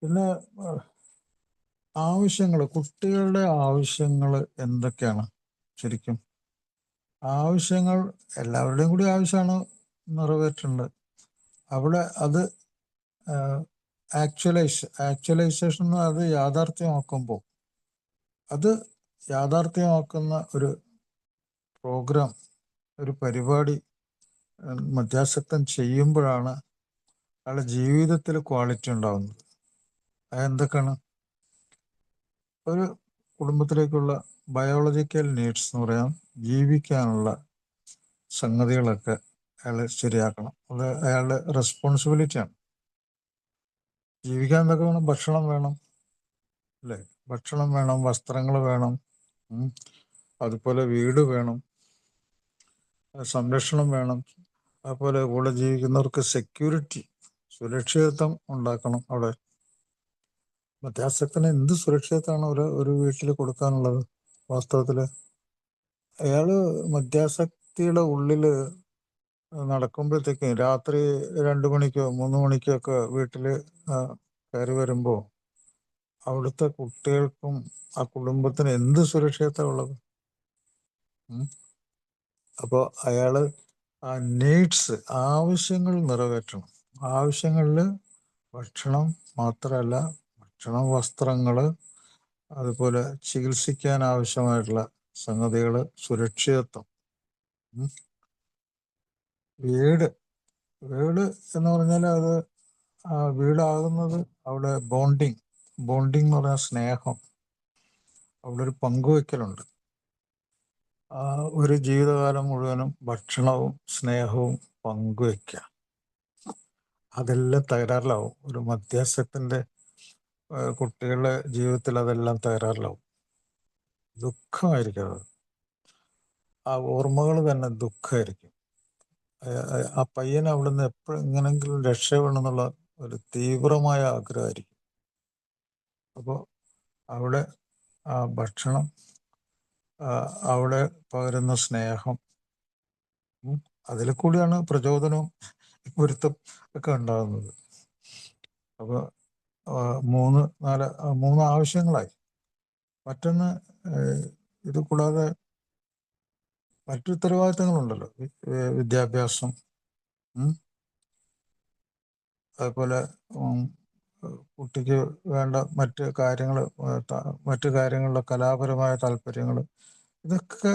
പിന്നെ ആവശ്യങ്ങൾ, കുട്ടികളുടെ ആവശ്യങ്ങൾ എന്തൊക്കെയാണ്? ശരിക്കും ആവശ്യങ്ങൾ എല്ലാവരുടെയും കൂടി ആവശ്യമാണ് നിറവേറ്റേണ്ടത്. അവിടെ അത് ആക്ച്വലൈസേഷൻ, അത് യാഥാർത്ഥ്യമാക്കുമ്പോൾ, അത് യാഥാർത്ഥ്യമാക്കുന്ന ഒരു പ്രോഗ്രാം, ഒരു പരിപാടി മധ്യാസക്തൻ ചെയ്യുമ്പോഴാണ് അയാളുടെ ജീവിതത്തിൽ ക്വാളിറ്റി ഉണ്ടാകുന്നത്. അതെന്തൊക്കെയാണ്? ഒരു കുടുംബത്തിലേക്കുള്ള ബയോളജിക്കൽ നീഡ്സ് എന്ന് പറയാം, ജീവിക്കാനുള്ള സംഗതികളൊക്കെ അയാൾ ശരിയാക്കണം. അത് അയാളുടെ റെസ്പോൺസിബിലിറ്റിയാണ്. ജീവിക്കാൻ എന്തൊക്കെ വേണം? ഭക്ഷണം വേണം, അല്ലേ? ഭക്ഷണം വേണം, വസ്ത്രങ്ങൾ വേണം, അതുപോലെ വീട് വേണം, സംരക്ഷണം വേണം. അതുപോലെ കൂടെ ജീവിക്കുന്നവർക്ക് സെക്യൂരിറ്റി, സുരക്ഷിതത്വം ഉണ്ടാക്കണം. അവിടെ മധ്യാസക്തന് എന്ത് സുരക്ഷിതത്വമാണ് ഒരു വീട്ടിൽ കൊടുക്കാനുള്ളത്? വാസ്തവത്തില് അയാള് മധ്യാസക്തിയുടെ ഉള്ളില് നടക്കുമ്പോഴത്തേക്കും രാത്രി 2 മണിക്കോ 3 മണിക്കോ ഒക്കെ വീട്ടിൽ കയറി വരുമ്പോൾ അവിടുത്തെ കുട്ടികൾക്കും ആ കുടുംബത്തിന് എന്ത് സുരക്ഷിതത്വം ഉള്ളത്? അപ്പോൾ അയാള് ആ നീഡ്സ്, ആവശ്യങ്ങൾ നിറവേറ്റണം. ആവശ്യങ്ങളിൽ ഭക്ഷണം മാത്രമല്ല, ഭക്ഷണം, വസ്ത്രങ്ങൾ, അതുപോലെ ചികിത്സിക്കാൻ ആവശ്യമായിട്ടുള്ള സംഗതികൾ, സുരക്ഷിതത്വം, വീട് എന്ന് പറഞ്ഞാൽ അത് വീടാകുന്നത് അവിടെ ബോണ്ടിങ് എന്ന് പറഞ്ഞാൽ സ്നേഹം, അവിടെ ഒരു പങ്കുവെക്കലുണ്ട്. ഒരു ജീവിതകാലം മുഴുവനും ഭക്ഷണവും സ്നേഹവും പങ്കുവെക്കുക, അതെല്ലാം തകരാറിലാവും. ഒരു മധ്യാസക്തന്റെ കുട്ടികളുടെ ജീവിതത്തിൽ അതെല്ലാം തകരാറിലാവും. ദുഃഖമായിരിക്കും അത്. ആ ഓർമ്മകൾ തന്നെ ദുഃഖമായിരിക്കും. ആ പയ്യൻ അവിടുന്ന് എപ്പോഴും എങ്ങനെങ്കിലും രക്ഷപ്പെടണമെന്നുള്ള ഒരു തീവ്രമായ ആഗ്രഹമായിരിക്കും. അപ്പോൾ അവിടെ ആ ഭക്ഷണം, അവിടെ പകരുന്ന സ്നേഹം, അതിൽ കൂടിയാണ് പ്രചോദനവും പൊരുത്തം ഒക്കെ ഉണ്ടാകുന്നത്. അപ്പോൾ 3 ആവശ്യങ്ങളായി. മറ്റൊന്ന്, ഇത് കൂടാതെ മറ്റു ഉത്തരവാദിത്തങ്ങളുണ്ടല്ലോ. വിദ്യാഭ്യാസം, അതുപോലെ കുട്ടിക്ക് വേണ്ട മറ്റ് കാര്യങ്ങളിലെ കലാപരമായ താല്പര്യങ്ങൾ, ഇതൊക്കെ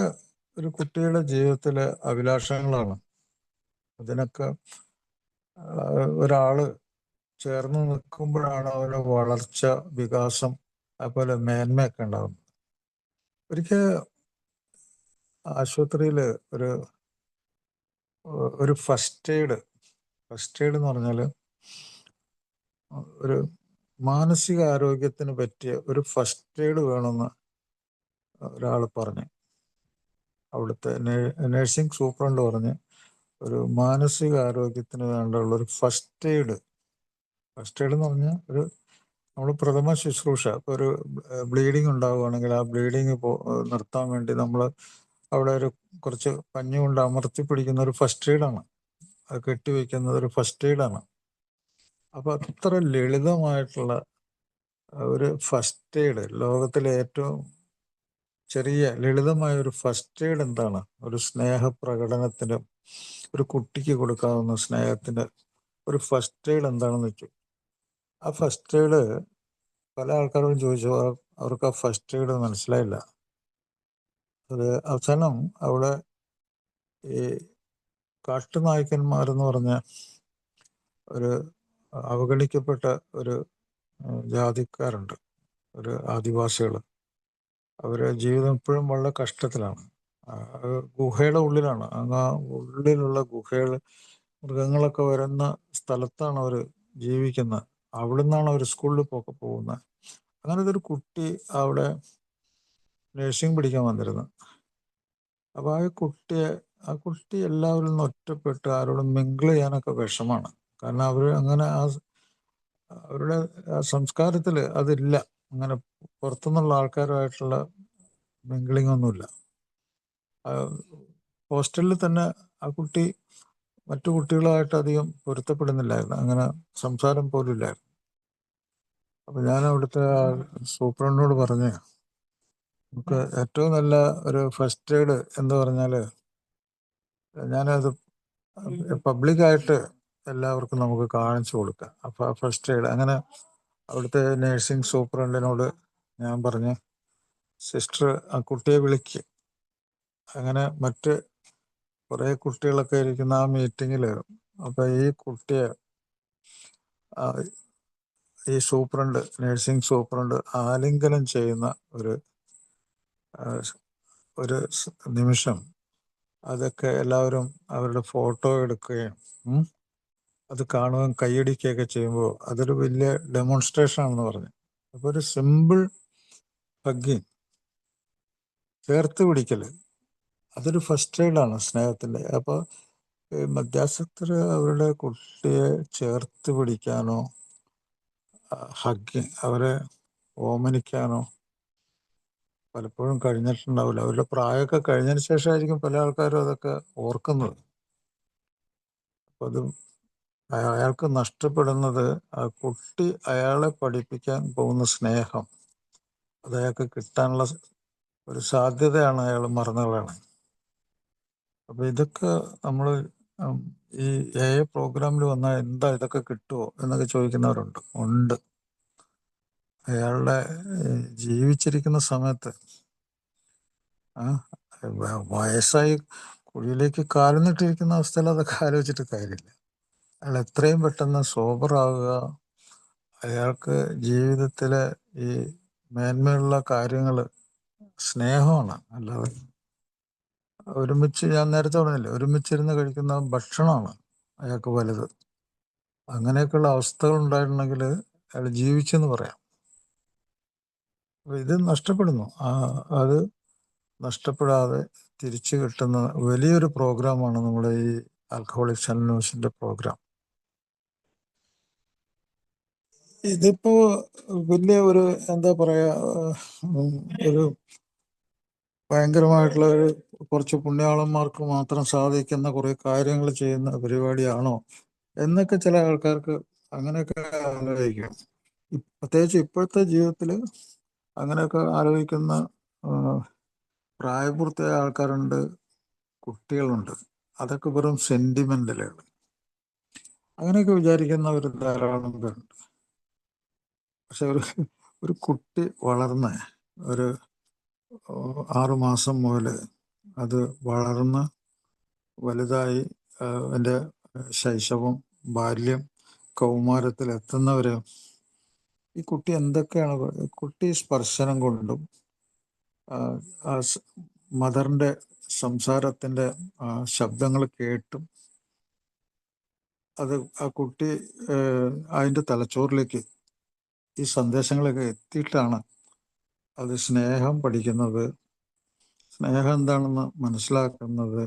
ഒരു കുട്ടിയുടെ ജീവിതത്തിലെ അഭിലാഷങ്ങളാണ്. അതിനൊക്കെ ഒരാള് ചേർന്ന് നിൽക്കുമ്പോഴാണ് അവരുടെ വളർച്ച, വികാസം, അതുപോലെ മേന്മയൊക്കെ ഉണ്ടാകുന്നത്. ഒരിക്കൽ ആശുപത്രിയിൽ ഒരു ഫസ്റ്റ് എയ്ഡ് എന്ന് പറഞ്ഞാൽ ഒരു മാനസിക ആരോഗ്യത്തിന് പറ്റിയ ഒരു ഫസ്റ്റ് എയ്ഡ് വേണമെന്ന് ഒരാൾ പറഞ്ഞു. അവിടുത്തെ നഴ്സിംഗ് സൂപ്രണ്ട് പറഞ്ഞ് ഒരു മാനസിക ആരോഗ്യത്തിന് വേണ്ടിയുള്ള ഒരു ഫസ്റ്റ് എയ്ഡ് എന്ന് പറഞ്ഞാൽ നമ്മൾ പ്രഥമ ശുശ്രൂഷ. ഇപ്പോൾ ഒരു ബ്ലീഡിങ് ഉണ്ടാവുകയാണെങ്കിൽ ആ ബ്ലീഡിങ് നിർത്താൻ വേണ്ടി നമ്മൾ അവിടെ കുറച്ച് പഞ്ഞി കൊണ്ട് അമർത്തി പിടിക്കുന്ന ഒരു ഫസ്റ്റ് എയ്ഡാണ്. അത് കെട്ടിവെക്കുന്നത് ഒരു ഫസ്റ്റ് എയ്ഡാണ്. അപ്പോൾ അത്ര ലളിതമായിട്ടുള്ള ഒരു ഫസ്റ്റ് എയ്ഡ്, ലോകത്തിലെ ഏറ്റവും ചെറിയ ലളിതമായ ഒരു ഫസ്റ്റ് എയ്ഡ് എന്താണ്? ഒരു സ്നേഹപ്രകടനത്തിന്, ഒരു കുട്ടിക്ക് കൊടുക്കാവുന്ന സ്നേഹത്തിന് ഒരു ഫസ്റ്റ് എയ്ഡ് എന്താണെന്ന് വെച്ചു. ആ ഫസ്റ്റ് എയ്ഡ് പല ആൾക്കാരോടും ചോദിച്ചു, അവർക്ക് ആ ഫസ്റ്റ് എയ്ഡ് മനസ്സിലായില്ല. അത് അവസാനം അവിടെ ഈ കാട്ടുനായ്ക്കന്മാരെന്ന് പറഞ്ഞ ഒരു അവഗണിക്കപ്പെട്ട ഒരു ജാതിക്കാരുണ്ട്, ഒരു ആദിവാസികൾ. അവരെ ജീവിതം ഇപ്പോഴും വളരെ കഷ്ടത്തിലാണ്. ഗുഹയുടെ ഉള്ളിലാണ്. അങ്ങ് ഉള്ളിലുള്ള ഗുഹകൾ, മൃഗങ്ങളൊക്കെ വരുന്ന സ്ഥലത്താണ് അവർ ജീവിക്കുന്നത്. അവിടെ നിന്നാണ് അവർ സ്കൂളിൽ പോകുന്നത്. അങ്ങനത്തെ ഒരു കുട്ടി അവിടെ നഴ്സിംഗ് പഠിക്കാൻ വന്നിരുന്നു. അപ്പോൾ ആ കുട്ടി എല്ലാവരിൽ നിന്ന് ഒറ്റപ്പെട്ട് ആരോടും മിങ്കിൾ ചെയ്യാനൊക്കെ വിഷമാണ്. കാരണം അവർ അങ്ങനെ അവരുടെ സംസ്കാരത്തിൽ അതില്ല. അങ്ങനെ പുറത്തുനിന്നുള്ള ആൾക്കാരുമായിട്ടുള്ള മിങ്കിളിംഗ് ഒന്നുമില്ല. ഹോസ്റ്റലിൽ തന്നെ ആ കുട്ടി മറ്റു കുട്ടികളുമായിട്ട് അധികം പൊരുത്തപ്പെടുന്നില്ലായിരുന്നു. അങ്ങനെ സംസാരം പോലും ഇല്ലായിരുന്നു. അപ്പം ഞാൻ അവിടുത്തെ സൂപ്രണ്ടിനോട് പറഞ്ഞ്, നമുക്ക് ഏറ്റവും നല്ല ഒരു ഫസ്റ്റ് എയ്ഡ് എന്ന് പറഞ്ഞാൽ ഞാനത് പബ്ലിക്കായിട്ട് എല്ലാവർക്കും നമുക്ക് കാണിച്ചു കൊടുക്കാം. അപ്പോൾ ആ ഫസ്റ്റ് എയ്ഡ് അങ്ങനെ അവിടുത്തെ നേഴ്സിംഗ് സൂപ്രണ്ടിനോട് ഞാൻ പറഞ്ഞ്, സിസ്റ്റർ ആ കുട്ടിയെ വിളിക്ക്. അങ്ങനെ മറ്റ് കുറേ കുട്ടികളൊക്കെ ഇരിക്കുന്ന ആ മീറ്റിങ്ങിൽ അപ്പോൾ ഈ കുട്ടിയെ ഈ നേഴ്സിംഗ് സൂപ്രണ്ട് ആലിംഗനം ചെയ്യുന്ന ഒരു നിമിഷം, അതൊക്കെ എല്ലാവരും അവരുടെ ഫോട്ടോ എടുക്കുകയും അത് കാണുകയും കൈയടിക്കുകയൊക്കെ ചെയ്യുമ്പോൾ അതൊരു വലിയ ഡെമോൺസ്ട്രേഷൻ ആണെന്ന് പറഞ്ഞു. അപ്പോൾ ഒരു സിമ്പിൾ ഹഗ്ഗിങ്, ചേർത്ത് പിടിക്കൽ, അതൊരു ഫസ്റ്റ് എയ്ഡാണ് സ്നേഹത്തിൻ്റെ. അപ്പോൾ മധ്യാസക്തർ അവരുടെ കുട്ടിയെ ചേർത്ത് പിടിക്കാനോ അവരെ ഓമനിക്കാനോ പലപ്പോഴും കഴിഞ്ഞിട്ടുണ്ടാവില്ല. അവരുടെ പ്രായമൊക്കെ കഴിഞ്ഞതിന് ശേഷമായിരിക്കും പല ആൾക്കാരും അതൊക്കെ ഓർക്കുന്നത്. അപ്പോൾ അത് അയാൾക്ക് നഷ്ടപ്പെടുന്നത് ആ കുട്ടി അയാളെ പഠിപ്പിക്കാൻ പോകുന്ന സ്നേഹം, അത് അയാൾക്ക് കിട്ടാനുള്ള ഒരു സാധ്യതയാണ് അയാൾ മറന്നു കളയണം. അപ്പോൾ ഇതൊക്കെ നമ്മൾ ഈ പ്രോഗ്രാമിൽ വന്നാൽ എന്താ ഇതൊക്കെ കിട്ടുമോ എന്നൊക്കെ ചോദിക്കുന്നവരുണ്ട്. ഉണ്ട്. അയാളുടെ ജീവിച്ചിരിക്കുന്ന സമയത്ത് വയസ്സായി കുഴിയിലേക്ക് കാലുന്നിട്ടിരിക്കുന്ന അവസ്ഥയിൽ അതൊക്കെ ആലോചിച്ചിട്ട് കാര്യമില്ല. അയാൾ എത്രയും പെട്ടെന്ന് സോബറാവുക, അയാൾക്ക് ജീവിതത്തിലെ ഈ മേന്മയുള്ള കാര്യങ്ങൾ സ്നേഹമാണ്. അല്ലാതെ ഞാൻ നേരത്തെ പറഞ്ഞില്ലേ, ഒരുമിച്ചിരുന്ന് കഴിക്കുന്ന ഭക്ഷണമാണ് അയാൾക്ക് വലുത്. അങ്ങനെയൊക്കെയുള്ള അവസ്ഥകൾ ഉണ്ടായിട്ടുണ്ടെങ്കിൽ അയാൾ ജീവിച്ചെന്ന് പറയാം. ഇത് നഷ്ടപ്പെടുന്നു. അത് നഷ്ടപ്പെടാതെ തിരിച്ചു കിട്ടുന്ന വലിയൊരു പ്രോഗ്രാമാണ് നമ്മുടെ ഈ ആൽക്കഹോളിക്സ് അനോണിമസിന്റെ പ്രോഗ്രാം. ഇതിപ്പോ വലിയ ഒരു എന്താ പറയാ, ഒരു ഭയങ്കരമായിട്ടുള്ള കുറച്ച് പുണ്യാളന്മാർക്ക് മാത്രം സാധിക്കുന്ന കുറെ കാര്യങ്ങൾ ചെയ്യുന്ന പരിപാടിയാണോ എന്നൊക്കെ ചില ആൾക്കാർക്ക് അങ്ങനെയൊക്കെ ആലോചിക്കാം. പ്രത്യേകിച്ച് ഇപ്പോഴത്തെ ജീവിതത്തിൽ അങ്ങനെയൊക്കെ ആലോചിക്കുന്ന പ്രായപൂർത്തിയായ ആൾക്കാരുണ്ട്, കുട്ടികളുണ്ട്. അതൊക്കെ വെറും സെന്റിമെന്റലുകൾ. അങ്ങനെയൊക്കെ വിചാരിക്കുന്നവർ ധാരാളം പേരുണ്ട്. പക്ഷെ ഒരു കുട്ടി വളർന്ന് ഒരു 6 മാസം മുതൽ അത് വളർന്ന് വലുതായി എൻ്റെ ശൈശവം, ബാല്യം, കൗമാരത്തിൽ എത്തുന്നവരെ ഈ കുട്ടി എന്തൊക്കെയാണ്, കുട്ടി സ്പർശനം കൊണ്ടും മദറിൻ്റെ സംസാരത്തിൻ്റെ ശബ്ദങ്ങൾ കേട്ടും അത് ആ കുട്ടി അതിൻ്റെ തലച്ചോറിലേക്ക് ഈ സന്ദേശങ്ങളൊക്കെ എത്തിയിട്ടാണ് അത് സ്നേഹം പഠിക്കുന്നത്, സ്നേഹം എന്താണെന്ന് മനസ്സിലാക്കുന്നത്.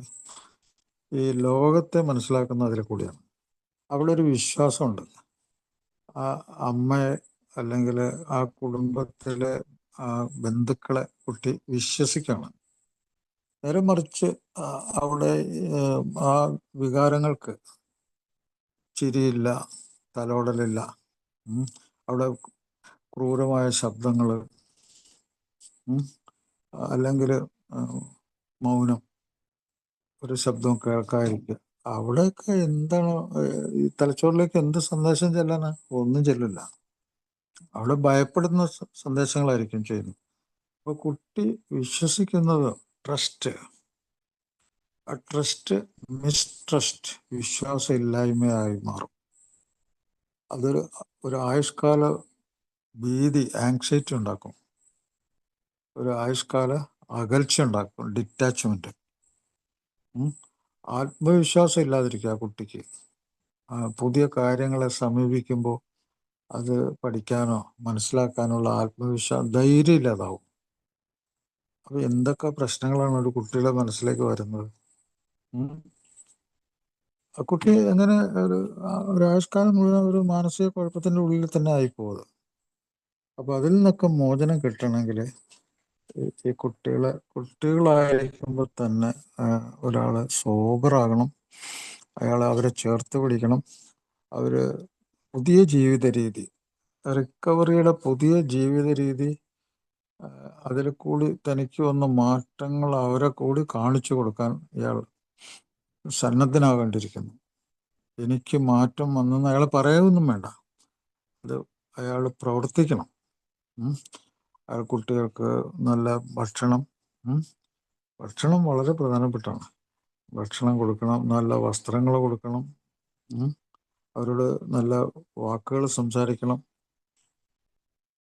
ഈ ലോകത്തെ മനസ്സിലാക്കുന്ന അതിൽ കൂടിയാണ്. അവിടെ ഒരു വിശ്വാസമുണ്ട്. ആ അമ്മയെ അല്ലെങ്കിൽ ആ കുടുംബത്തിലെ ആ ബന്ധുക്കളെ കുട്ടി വിശ്വസിക്കുകയാണ്. നേരെ മറിച്ച് അവിടെ ആ വികാരങ്ങൾക്ക് ചിരിയില്ല, തലോടലില്ല. അവിടെ ക്രൂരമായ ശബ്ദങ്ങൾ, അല്ലെങ്കിൽ മൗനം, ഒരു ശബ്ദവും കേൾക്കാതിരിക്കുക. അവിടെയൊക്കെ എന്താണ് ഈ തലച്ചോറിലേക്ക് എന്ത് സന്ദേശം ചെല്ലാനാ? ഒന്നും ചെല്ലില്ല. അവിടെ ഭയപ്പെടുന്ന സന്ദേശങ്ങളായിരിക്കും ചെയ്യുന്നത്. അപ്പോൾ കുട്ടി വിശ്വസിക്കുന്നത് ട്രസ്റ്റ്, ആ ട്രസ്റ്റ് മിസ്ട്രസ്റ്റ്, വിശ്വാസമില്ലായ്മയായി മാറും. ഒരു ആയുഷ്കാല ഭീതി, ആങ്സൈറ്റി ഉണ്ടാക്കും, ഒരു ആയുഷ്കാല അകൽച്ച ഉണ്ടാക്കും, ഡിറ്റാച്ച്മെന്റ്. ആത്മവിശ്വാസം ഇല്ലാതിരിക്കുക കുട്ടിക്ക്. പുതിയ കാര്യങ്ങളെ സമീപിക്കുമ്പോൾ അത് പഠിക്കാനോ മനസ്സിലാക്കാനുള്ള ആത്മവിശ്വാസം, ധൈര്യം ഇല്ലാതാവും. അപ്പൊ എന്തൊക്കെ പ്രശ്നങ്ങളാണ് ഒരു കുട്ടിയുടെ മനസ്സിലേക്ക് വരുന്നത്? ആ കുട്ടി എങ്ങനെ ഒരു ആയുഷ്കാലം മുഴുവൻ ഒരു മാനസിക കുഴപ്പത്തിൻ്റെ ഉള്ളിൽ തന്നെ ആയിപ്പോകും. അപ്പൊ അതിൽ നിന്നൊക്കെ മോചനം കിട്ടണമെങ്കിൽ ഈ കുട്ടികളായിരിക്കുമ്പോൾ തന്നെ ഒരാൾ സോബറാകണം. അവരെ ചേർത്ത് പിടിക്കണം. പുതിയ ജീവിത രീതി, റിക്കവറിയുടെ പുതിയ ജീവിത രീതി, അതിൽ കൂടി തനിക്ക് വന്ന മാറ്റങ്ങൾ അവരെ കൂടി കാണിച്ചു കൊടുക്കാൻ ഇയാൾ സന്നദ്ധനാകേണ്ടിയിരിക്കുന്നു. എനിക്ക് മാറ്റം വന്നെന്ന് അയാൾ പറയുകയൊന്നും വേണ്ട, അത് അയാൾ പ്രവർത്തിക്കണം. കുട്ടികൾക്ക് നല്ല ഭക്ഷണം വളരെ പ്രധാനപ്പെട്ടാണ്. ഭക്ഷണം കൊടുക്കണം, നല്ല വസ്ത്രങ്ങൾ കൊടുക്കണം, അവരോട് നല്ല വാക്കുകൾ സംസാരിക്കണം.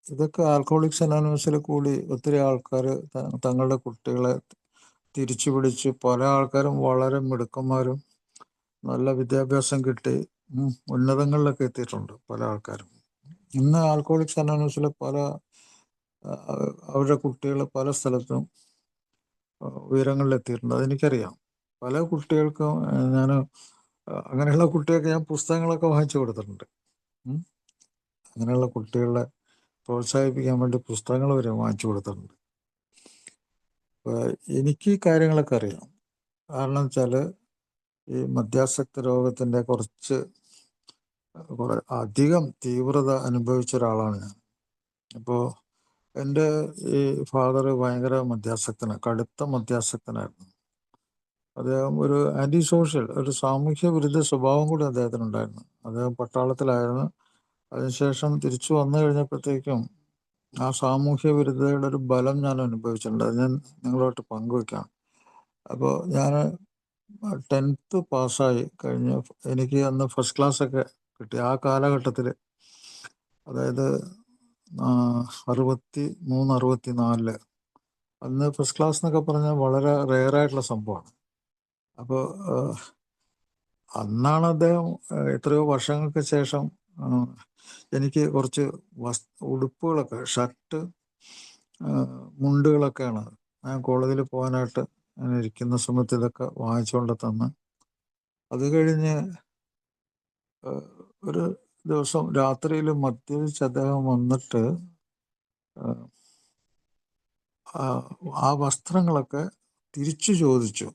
ഇതൊക്കെ ആൽക്കഹോളിക്സ് അനോണിമസിൽ കൂടി ഒത്തിരി ആൾക്കാർ തങ്ങളുടെ കുട്ടികളെ തിരിച്ചു പിടിച്ച്, പല ആൾക്കാരും വളരെ മിടുക്കന്മാരും നല്ല വിദ്യാഭ്യാസം കിട്ടി ഉന്നതങ്ങളിലൊക്കെ എത്തിയിട്ടുണ്ട് പല ആൾക്കാരും. ഇന്ന് ആൽക്കഹോളിക്സ് അനോണിമസിലെ അവരുടെ കുട്ടികൾ പല സ്ഥലത്തും ഉയരങ്ങളിലെത്തിയിട്ടുണ്ട്. അതെനിക്കറിയാം. പല കുട്ടികൾക്കും അങ്ങനെയുള്ള കുട്ടികൾക്ക് ഞാൻ പുസ്തകങ്ങളൊക്കെ വാങ്ങിച്ചു കൊടുത്തിട്ടുണ്ട്. അങ്ങനെയുള്ള കുട്ടികളെ പ്രോത്സാഹിപ്പിക്കാൻ വേണ്ടി പുസ്തകങ്ങൾ വരെ വാങ്ങിച്ചു കൊടുത്തിട്ടുണ്ട്. എനിക്ക് ഈ കാര്യങ്ങളൊക്കെ അറിയാം. കാരണം വെച്ചാൽ ഈ മദ്യാസക്ത രോഗത്തിൻ്റെ അധികം തീവ്രത അനുഭവിച്ച ഒരാളാണ് ഞാൻ. അപ്പോൾ എൻ്റെ ഈ ഫാദർ ഭയങ്കര കടുത്ത മദ്യാസക്തനായിരുന്നു. അദ്ദേഹം ഒരു ആൻറ്റി സോഷ്യൽ, ഒരു സാമൂഹ്യ വിരുദ്ധ സ്വഭാവം കൂടി അദ്ദേഹത്തിനുണ്ടായിരുന്നു. അദ്ദേഹം പട്ടാളത്തിലായിരുന്നു. അതിനുശേഷം തിരിച്ചു വന്നു കഴിഞ്ഞപ്പോഴത്തേക്കും ആ സാമൂഹ്യ വിരുദ്ധതയുടെ ഒരു ബലം ഞാൻ അനുഭവിച്ചിട്ടുണ്ട്. അത് ഞാൻ നിങ്ങളുമായിട്ട് പങ്കുവെക്കാം. അപ്പോൾ ഞാൻ 10th പാസ്സായി കഴിഞ്ഞ് എനിക്ക് അന്ന് ഫസ്റ്റ് ക്ലാസ്സൊക്കെ കിട്ടി. ആ കാലഘട്ടത്തിൽ, അതായത് 63, 64, അന്ന് ഫസ്റ്റ് ക്ലാസ് എന്നൊക്കെ പറഞ്ഞാൽ വളരെ റെയറായിട്ടുള്ള സംഭവമാണ്. അപ്പോൾ അന്നാണ് അദ്ദേഹം എത്രയോ വർഷങ്ങൾക്ക് ശേഷം എനിക്ക് കുറച്ച് ഉടുപ്പുകളൊക്കെ, ഷർട്ട്, മുണ്ടുകളൊക്കെയാണ് ഞാൻ കോളേജിൽ പോകാനായിട്ട് ഞാൻ ഇരിക്കുന്ന സമയത്ത് ഇതൊക്കെ വാങ്ങിച്ചുകൊണ്ട് തന്ന്. അത് കഴിഞ്ഞ് ഒരു ദിവസം രാത്രിയിൽ മദ്യപിച്ച് അദ്ദേഹം വന്നിട്ട് ആ വസ്ത്രങ്ങളൊക്കെ തിരിച്ചു ചോദിച്ചു.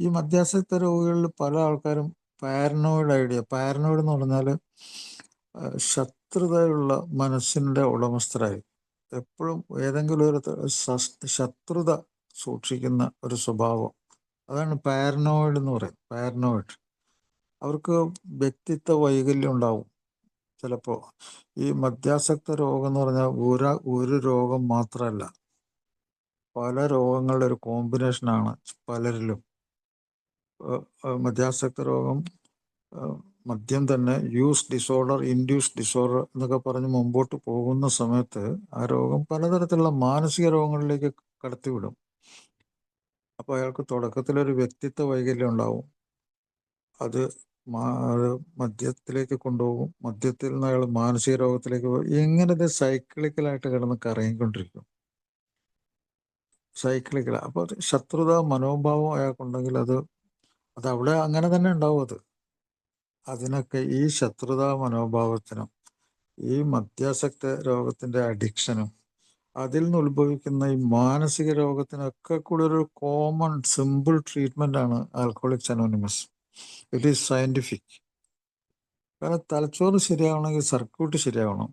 ഈ മദ്യാസക്ത രോഗികളിൽ പല ആൾക്കാരും പാരനോയിഡ് എന്ന് പറഞ്ഞാൽ ശത്രുതയുള്ള മനസ്സിൻ്റെ ഉടമസ്ഥരായി, എപ്പോഴും ഏതെങ്കിലും ഒരു ശത്രുത സൂക്ഷിക്കുന്ന ഒരു സ്വഭാവം, അതാണ് പാരനോയിഡ് എന്ന് പറയും. പാരനോയിഡ്. അവർക്ക് വ്യക്തിത്വ വൈകല്യം ഉണ്ടാവും ചിലപ്പോൾ. ഈ മദ്യാസക്ത രോഗം എന്ന് പറഞ്ഞാൽ ഒരു രോഗം മാത്രമല്ല, പല രോഗങ്ങളുടെ ഒരു കോമ്പിനേഷനാണ് പലരിലും. മദ്യാസക്ത രോഗം, മദ്യം തന്നെ യൂസ് ഡിസോർഡർ, ഇൻഡ്യൂസ് ഡിസോർഡർ എന്നൊക്കെ പറഞ്ഞ് മുമ്പോട്ട് പോകുന്ന സമയത്ത് ആ രോഗം പലതരത്തിലുള്ള മാനസിക രോഗങ്ങളിലേക്ക് കടത്തിവിടും. അപ്പോൾ അയാൾക്ക് തുടക്കത്തിലൊരു വ്യക്തിത്വ വൈകല്യം ഉണ്ടാവും. അത് മദ്യത്തിലേക്ക് കൊണ്ടുപോകും. മദ്യത്തിൽ നിന്ന് അയാൾ മാനസിക രോഗത്തിലേക്ക് പോകും. ഇങ്ങനത്തെ സൈക്ലിക്കലായിട്ട് കിടന്ന് കറങ്ങിക്കൊണ്ടിരിക്കും. സൈക്ലിക്കൽ. അപ്പോൾ ശത്രുത മനോഭാവം അയാൾക്കുണ്ടെങ്കിൽ അത് അവിടെ അങ്ങനെ തന്നെ ഉണ്ടാവും. അതിനൊക്കെ ഈ ശത്രുതാ മനോഭാവത്തിനും ഈ മദ്യാസക്ത രോഗത്തിൻ്റെ അഡിക്ഷനും അതിൽ നിന്ന് ഉത്ഭവിക്കുന്ന ഈ മാനസിക രോഗത്തിനൊക്കെ കൂടെ ഒരു കോമൺ സിമ്പിൾ ട്രീറ്റ്മെൻ്റ് ആണ് alcoholics anonymous. It is scientific. കാരണം തലച്ചോറ് ശരിയാവണമെങ്കിൽ സർക്യൂട്ട് ശരിയാവണം.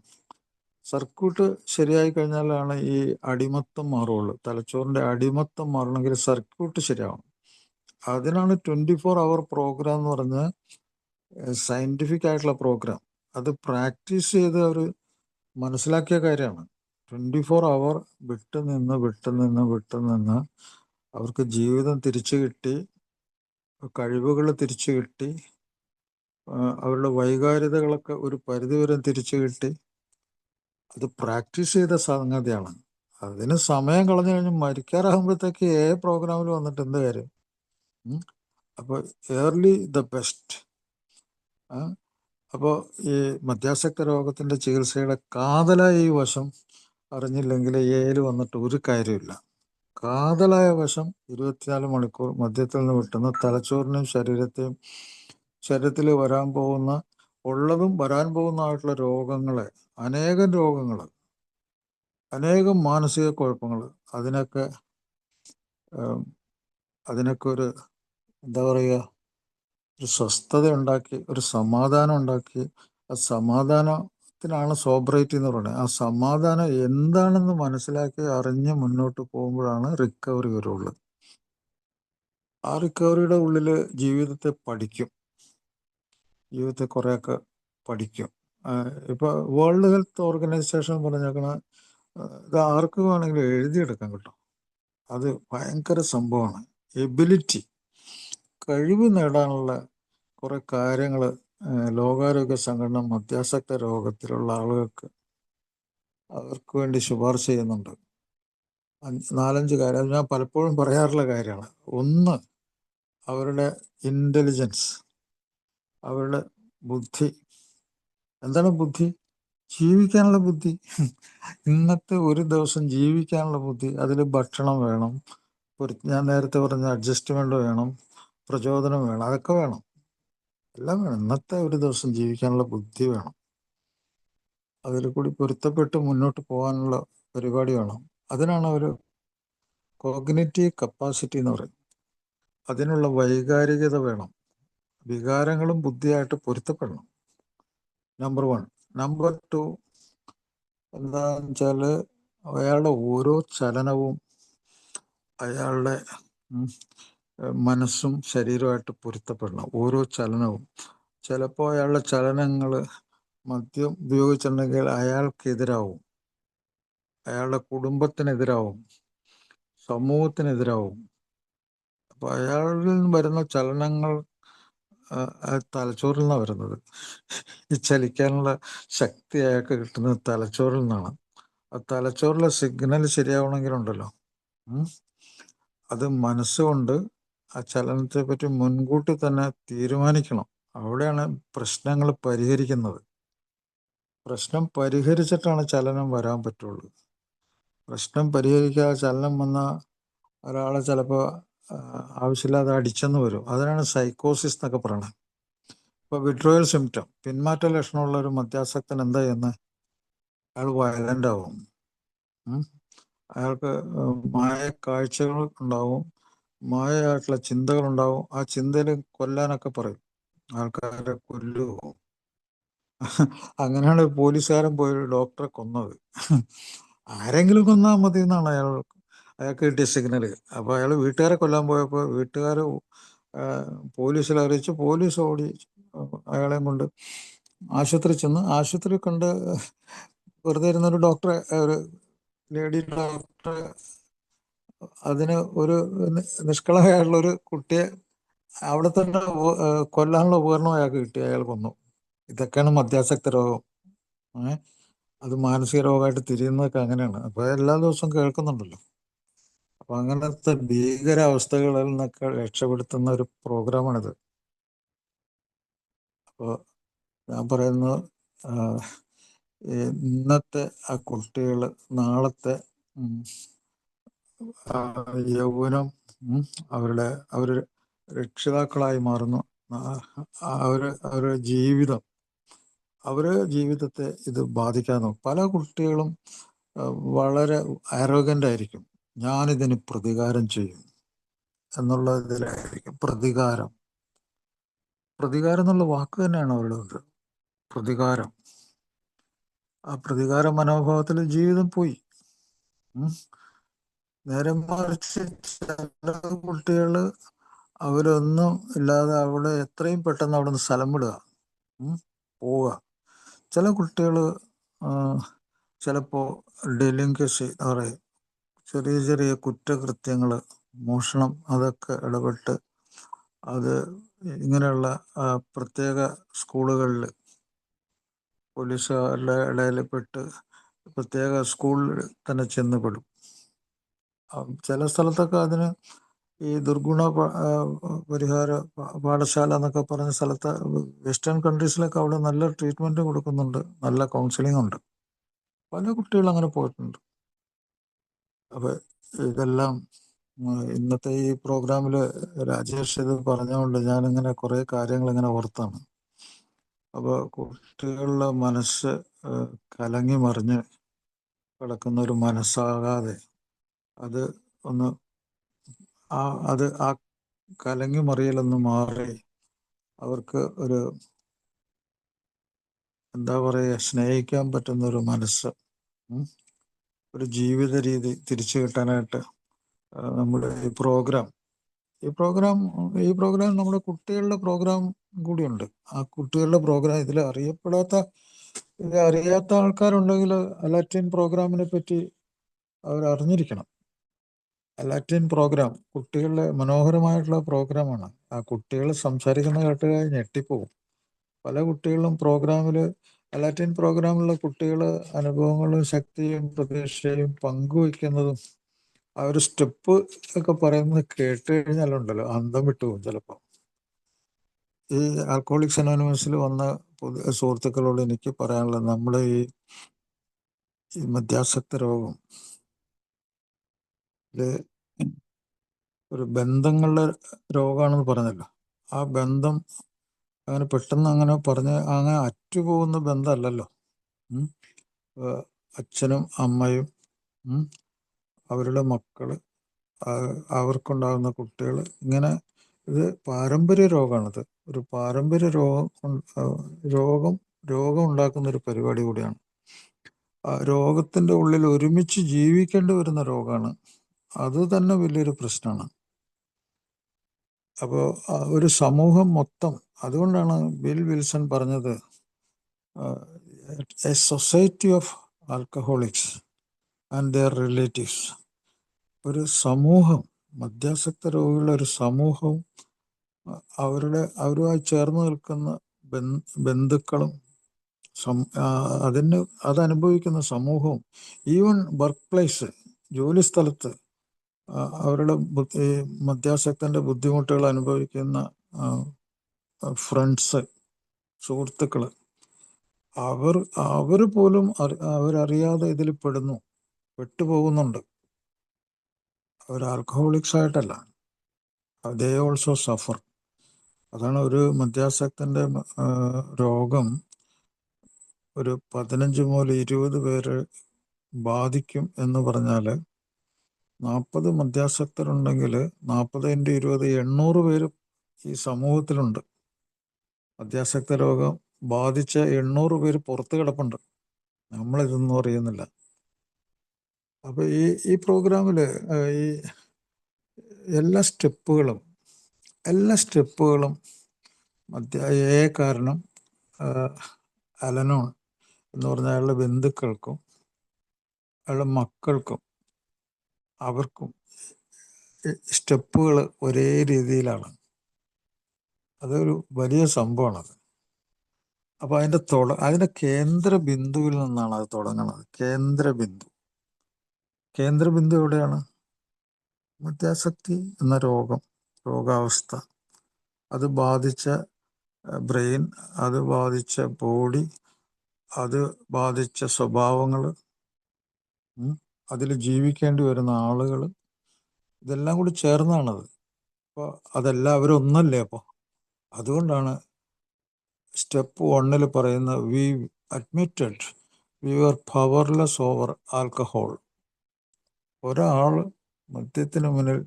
സർക്യൂട്ട് ശരിയായി കഴിഞ്ഞാലാണ് ഈ അടിമത്തം മാറുള്ളൂ. തലച്ചോറിൻ്റെ അടിമത്തം മാറണമെങ്കിൽ സർക്യൂട്ട് ശരിയാവണം. അതിനാണ് 24 hour പ്രോഗ്രാം എന്ന് പറഞ്ഞ സയൻറ്റിഫിക് ആയിട്ടുള്ള പ്രോഗ്രാം. അത് പ്രാക്ടീസ് ചെയ്ത് അവർ മനസ്സിലാക്കിയ കാര്യമാണ്. 24 hour വിട്ട് നിന്ന് അവർക്ക് ജീവിതം തിരിച്ചു കിട്ടി, കഴിവുകൾ തിരിച്ചു കിട്ടി, അവരുടെ വൈകാരികതകളൊക്കെ ഒരു പരിധിവരെ തിരിച്ചു കിട്ടി. അത് പ്രാക്ടീസ് ചെയ്ത സംഗതിയാണ്. അതിന് സമയം കളഞ്ഞു കഴിഞ്ഞ് മരിക്കാറാകുമ്പോഴത്തേക്ക് പ്രോഗ്രാമിൽ വന്നിട്ട് എന്ത് കാര്യം? അപ്പോൾ ഏർലി ദ ബെസ്റ്റ്. അപ്പോൾ ഈ മദ്യാസക്ത രോഗത്തിൻ്റെ ചികിത്സയുടെ കാതലായ ഈ വശം അറിഞ്ഞില്ലെങ്കിൽ ഏല് വന്നിട്ട് ഒരു കാര്യമില്ല. കാതലായ വശം 24 മണിക്കൂർ മദ്യത്തിൽ നിന്ന് വിട്ടുന്ന തലച്ചോറിനെയും ശരീരത്തിൽ വരാൻ പോകുന്ന ഉള്ളതും വരാൻ പോകുന്നതായിട്ടുള്ള രോഗങ്ങളെ, അനേകം രോഗങ്ങൾ, അനേകം മാനസിക കുഴപ്പങ്ങൾ, അതിനൊക്കെ ഒരു എന്താ പറയുക, ഒരു സ്വസ്ഥത ഉണ്ടാക്കി, ഒരു സമാധാനം ഉണ്ടാക്കി. ആ സമാധാനത്തിനാണ് സോബ്രൈറ്റി എന്ന് പറയുന്നത്. ആ സമാധാനം എന്താണെന്ന് മനസ്സിലാക്കി അറിഞ്ഞ് മുന്നോട്ട് പോകുമ്പോഴാണ് റിക്കവറി വരുള്ളൂ. ആ റിക്കവറിയുടെ ഉള്ളിൽ ജീവിതത്തെ കുറേയൊക്കെ പഠിക്കും. ഇപ്പോൾ വേൾഡ് ഹെൽത്ത് ഓർഗനൈസേഷൻ പറഞ്ഞേക്കണ ഇത് ആർക്ക് വേണമെങ്കിലും എഴുതിയെടുക്കാൻ കിട്ടും. അത് ഭയങ്കര സംഭവമാണ്. എബിലിറ്റി, കഴിവ് നേടാനുള്ള കുറേ കാര്യങ്ങൾ ലോകാരോഗ്യ സംഘടന മദ്യാസക്ത രോഗത്തിലുള്ള ആളുകൾക്ക് അവർക്ക് വേണ്ടി ശുപാർശ ചെയ്യുന്നുണ്ട്. 4-5 കാര്യം ഞാൻ പലപ്പോഴും പറയാറുള്ള കാര്യമാണ്. ഒന്ന്, അവരുടെ ഇൻ്റലിജൻസ്, അവരുടെ ബുദ്ധി. എന്താണ് ബുദ്ധി? ജീവിക്കാനുള്ള ബുദ്ധി. ഇന്നത്തെ ഒരു ദിവസം ജീവിക്കാനുള്ള ബുദ്ധി. അതിൽ ഭക്ഷണം വേണം, ഞാൻ നേരത്തെ പറഞ്ഞ അഡ്ജസ്റ്റ്മെൻ്റ് വേണം, പ്രചോദനം വേണം, അതൊക്കെ വേണം, എല്ലാം വേണം. ഇന്നത്തെ ഒരു ദിവസം ജീവിക്കാനുള്ള ബുദ്ധി വേണം. അതിൽ കൂടി പൊരുത്തപ്പെട്ട് മുന്നോട്ട് പോകാനുള്ള പരിപാടി വേണം. അതിനാണ് ഒരു കോഗ്നിറ്റീവ് കപ്പാസിറ്റി എന്ന് പറയും. അതിനുള്ള വൈകാരികത വേണം. വികാരങ്ങളും ബുദ്ധിയായിട്ട് പൊരുത്തപ്പെടണം. നമ്പർ 1. നമ്പർ 2 എന്താണെന്ന് വെച്ചാൽ അയാളുടെ ഓരോ ചലനവും അയാളുടെ മനസ്സും ശരീരമായിട്ട് പൊരുത്തപ്പെടണം. ഓരോ ചലനവും. ചിലപ്പോൾ അയാളുടെ ചലനങ്ങൾ മദ്യം ഉപയോഗിച്ചിട്ടുണ്ടെങ്കിൽ അയാൾക്കെതിരാവും, അയാളുടെ കുടുംബത്തിനെതിരാവും, സമൂഹത്തിനെതിരാവും. അപ്പോൾ അയാളിൽ നിന്ന് വരുന്ന ചലനങ്ങൾ തലച്ചോറിൽ നിന്നാണ് വരുന്നത്. ഈ ചലിക്കാനുള്ള ശക്തി അയാൾക്ക് കിട്ടുന്നത് തലച്ചോറിൽ നിന്നാണ്. ആ തലച്ചോറിലെ സിഗ്നൽ ശരിയാവണമെങ്കിലുണ്ടല്ലോ, അത് മനസ്സുകൊണ്ട് ആ ചലനത്തെ പറ്റി മുൻകൂട്ടി തന്നെ തീരുമാനിക്കണം. അവിടെയാണ് പ്രശ്നങ്ങൾ പരിഹരിക്കുന്നത്. പ്രശ്നം പരിഹരിച്ചിട്ടാണ് ചലനം വരാൻ പറ്റുള്ളൂ. പ്രശ്നം പരിഹരിക്കാതെ ചലനം വന്ന ഒരാളെ ചിലപ്പോൾ ആവശ്യമില്ലാതെ അടിച്ചെന്ന് വരും. അതിനാണ് സൈക്കോസിസ് എന്നൊക്കെ പറയുന്നത്. ഇപ്പോൾ വിഡ്രോയൽ സിംറ്റം, പിന്മാറ്റ ലക്ഷണമുള്ള ഒരു മദ്യാസക്തൻ എന്താ ചെയ്യുന്നത്? അയാൾ വയലൻ്റ് ആവും. അയാൾക്ക് മായ കാഴ്ചകൾ ഉണ്ടാവും, മായയായിട്ടുള്ള ചിന്തകളുണ്ടാവും. ആ ചിന്തയിൽ കൊല്ലാനൊക്കെ പറയും, ആൾക്കാരെ കൊല്ലുമോ. അങ്ങനെയാണ് പോലീസുകാരൻ പോയി ഡോക്ടറെ കൊന്നത്. ആരെങ്കിലും കൊന്നാൽ മതി എന്നാണ് അയാൾക്ക് കിട്ടിയ സിഗ്നൽ. അപ്പോൾ അയാൾ വീട്ടുകാരെ കൊല്ലാൻ പോയപ്പോൾ വീട്ടുകാർ പോലീസിൽ അറിയിച്ചു. പോലീസ് ഓടി അയാളെയും കൊണ്ട് ആശുപത്രി ചെന്ന്, ആശുപത്രി കണ്ട് വെറുതെ ഇരുന്നൊരു ഡോക്ടറെ, ഒരു ലേഡി ഡോക്ടറെ, അതിന് ഒരു നിഷ്കളങ്കമായിട്ടുള്ളൊരു കുട്ടിയെ അവിടെ തന്നെ കൊല്ലാനുള്ള ഉപകരണം അയാൾക്ക് കിട്ടി, അയാൾ കൊന്നു. ഇതൊക്കെയാണ് മദ്യാസക്ത രോഗം. അത് മാനസിക രോഗമായിട്ട് തിരിയുന്നതൊക്കെ അങ്ങനെയാണ്. അപ്പോൾ എല്ലാ ദിവസവും കേൾക്കുന്നുണ്ടല്ലോ. അപ്പോൾ അങ്ങനത്തെ ഭീകരാവസ്ഥകളിൽ നിന്നൊക്കെ രക്ഷപ്പെടുത്തുന്ന ഒരു പ്രോഗ്രാമാണിത്. അപ്പോൾ ഞാൻ പറയുന്നത്, ഇന്നത്തെ ആ കുട്ടികൾ നാളത്തെ യൗവനം, അവർ രക്ഷിതാക്കളായി മാറുന്നു. അവരുടെ ജീവിതത്തെ ഇത് ബാധിക്കാൻ നോക്കും. പല കുട്ടികളും വളരെ ആരോഗൻ്റ് ആയിരിക്കും. ഞാനിതിന് പ്രതികാരം ചെയ്യും എന്നുള്ളതിലായിരിക്കും. പ്രതികാരം എന്നുള്ള വാക്ക് തന്നെയാണ് അവരുടെ ഇത്. പ്രതികാരം. ആ പ്രതികാര മനോഭാവത്തിൽ ജീവിതം പോയി. നേരെ മറിച്ച് ചില കുട്ടികൾ അവരൊന്നും ഇല്ലാതെ അവിടെ എത്രയും പെട്ടെന്ന് അവിടെ നിന്ന് സ്ഥലം വിടുക, പോവുക. ചില കുട്ടികൾ ചിലപ്പോൾ ഡെലിങ്കസി എന്ന് പറയും, ചെറിയ ചെറിയ കുറ്റകൃത്യങ്ങൾ, മോഷണം, അതൊക്കെ ഇടപെട്ട് അത് ഇങ്ങനെയുള്ള പ്രത്യേക സ്കൂളുകളിൽ പോലീസുകാരുടെ ഇടയിൽപ്പെട്ട് പ്രത്യേക സ്കൂളിൽ തന്നെ ചെന്നുപെടും. ചില സ്ഥലത്തൊക്കെ അതിന് ഈ ദുർഗുണ പരിഹാര പാഠശാല എന്നൊക്കെ പറഞ്ഞ സ്ഥലത്ത്, വെസ്റ്റേൺ കൺട്രീസിലൊക്കെ അവിടെ നല്ല ട്രീറ്റ്മെൻറ്റ് കൊടുക്കുന്നുണ്ട്, നല്ല കൗൺസിലിംഗ് ഉണ്ട്. പല കുട്ടികളും അങ്ങനെ പോയിട്ടുണ്ട്. അപ്പോൾ ഇതെല്ലാം ഇന്നത്തെ ഈ പ്രോഗ്രാമിൽ രാജേഷ് ഇത് പറഞ്ഞുകൊണ്ട് ഞാനിങ്ങനെ കുറേ കാര്യങ്ങൾ ഇങ്ങനെ ഓർത്താണ്. അപ്പോൾ കുട്ടികളുടെ മനസ്സ് കലങ്ങി മറിഞ്ഞ് കിടക്കുന്ന ഒരു മനസ്സാകാതെ അത് ഒന്ന് ആ കലങ്ങി മറിയലൊന്ന് മാറി അവർക്ക് ഒരു എന്താ പറയുക, സ്നേഹിക്കാൻ പറ്റുന്നൊരു മനസ്സ്, ഒരു ജീവിത രീതി തിരിച്ചു കിട്ടാനായിട്ട് നമ്മുടെ ഈ പ്രോഗ്രാം നമ്മുടെ കുട്ടികളുടെ പ്രോഗ്രാം കൂടിയുണ്ട്. ആ കുട്ടികളുടെ പ്രോഗ്രാം ഇതിൽ അറിയാത്ത ആൾക്കാരുണ്ടെങ്കിൽ ലാറ്റിൻ പ്രോഗ്രാമിനെ പറ്റി അവരറിഞ്ഞിരിക്കണം. ലാറ്റിൻ പ്രോഗ്രാം കുട്ടികളുടെ മനോഹരമായിട്ടുള്ള പ്രോഗ്രാമാണ്. ആ കുട്ടികൾ സംസാരിക്കുന്ന കേട്ട് ഞെട്ടിപ്പോവും. പല കുട്ടികളും ലാറ്റിൻ പ്രോഗ്രാമിലുള്ള കുട്ടികൾ അനുഭവങ്ങളും ശക്തിയും പ്രതീക്ഷയും പങ്കുവയ്ക്കുന്നതും ആ ഒരു സ്റ്റെപ്പ് ഒക്കെ പറയുന്നത് കേട്ട് കഴിഞ്ഞാലുണ്ടല്ലോ അന്തം വിട്ടുപോകും. ചിലപ്പോൾ ഈ ആൽക്കഹോളിക്സ് അനോണിമസിൽ വന്ന പുതിയ സുഹൃത്തുക്കളോട് എനിക്ക് പറയാനുള്ളത്, നമ്മുടെ ഈ മദ്യാസക്ത രോഗം ഇത് ഒരു ബന്ധങ്ങളുടെ രോഗമാണെന്ന് പറഞ്ഞല്ലോ. ആ ബന്ധം അങ്ങനെ പെട്ടെന്ന് അങ്ങനെ അറ്റുപോകുന്ന ബന്ധമല്ലല്ലോ. അച്ഛനും അമ്മയും അവരുടെ മക്കള്, അവർക്കുണ്ടാകുന്ന കുട്ടികൾ, ഇങ്ങനെ ഇത് പാരമ്പര്യ രോഗമാണിത്. ഒരു പാരമ്പര്യ രോഗം ഉണ്ടാക്കുന്ന ഒരു പരിപാടി കൂടിയാണ്. ആ രോഗത്തിൻ്റെ ഉള്ളിൽ ഒരുമിച്ച് ജീവിക്കേണ്ടി വരുന്ന രോഗമാണ്. അത് തന്നെ വലിയൊരു പ്രശ്നമാണ്. അപ്പോൾ ഒരു സമൂഹം മൊത്തം, അതുകൊണ്ടാണ് ബിൽ വിൽസൺ പറഞ്ഞത് A society of alcoholics and their relatives. ഒരു സമൂഹം, മദ്യാസക്ത രോഗികളുടെ ഒരു സമൂഹവും അവരുമായി ചേർന്ന് നിൽക്കുന്ന ബന്ധുക്കളും അതനുഭവിക്കുന്ന സമൂഹവും, ഈവൻ വർക്ക് പ്ലേസ്, ജോലി സ്ഥലത്ത് അവരുടെ മദ്യാസക്തൻ്റെ ബുദ്ധിമുട്ടുകൾ അനുഭവിക്കുന്ന ഫ്രണ്ട്സ്, സുഹൃത്തുക്കൾ, അവർ പോലും അവരറിയാതെ ഇതിൽ പെട്ടുപോകുന്നുണ്ട്. അവർ ആൽക്കഹോളിക്സ് ആയിട്ടല്ല, ദേ ഓൾസോ സഫർ. അതാണ് ഒരു മദ്യാസക്തൻ്റെ രോഗം ഒരു 15 മുതൽ 20 പേര് ബാധിക്കും എന്ന് പറഞ്ഞാൽ 40 മദ്യാസക്തരുണ്ടെങ്കിൽ 40 × 20 800 പേര് ഈ സമൂഹത്തിലുണ്ട്. മദ്യാസക്ത രോഗം ബാധിച്ച 800 പേര് പുറത്ത് കിടപ്പുണ്ട്. നമ്മളിതൊന്നും അറിയുന്നില്ല. അപ്പോൾ ഈ പ്രോഗ്രാമിൽ ഈ എല്ലാ സ്റ്റെപ്പുകളും കാരണം അലനോൺ എന്ന് പറഞ്ഞ അയാളുടെ ബന്ധുക്കൾക്കും അയാളുടെ മക്കൾക്കും അവർക്കും സ്റ്റെപ്പുകൾ ഒരേ രീതിയിലാണ്. അതൊരു വലിയ സംഭവമാണത്. അപ്പോൾ അതിൻ്റെ കേന്ദ്ര ബിന്ദുവിൽ നിന്നാണ് അത് തുടങ്ങുന്നത്. കേന്ദ്ര ബിന്ദു എവിടെയാണ്? മദ്യാസക്തി എന്ന രോഗാവസ്ഥ, അത് ബാധിച്ച ബ്രെയിൻ, അത് ബാധിച്ച ബോഡി, അത് ബാധിച്ച സ്വഭാവങ്ങൾ, അതിൽ ജീവിക്കേണ്ടി വരുന്ന ആളുകൾ, ഇതെല്ലാം കൂടി ചേർന്നാണത്. അപ്പോൾ അതെല്ലാവരും ഒന്നല്ലേ? അപ്പോൾ അതുകൊണ്ടാണ് സ്റ്റെപ്പ് 1 പറയുന്ന we admitted we are powerless over alcohol. ഒരാൾ മദ്യത്തിന് മുന്നിൽ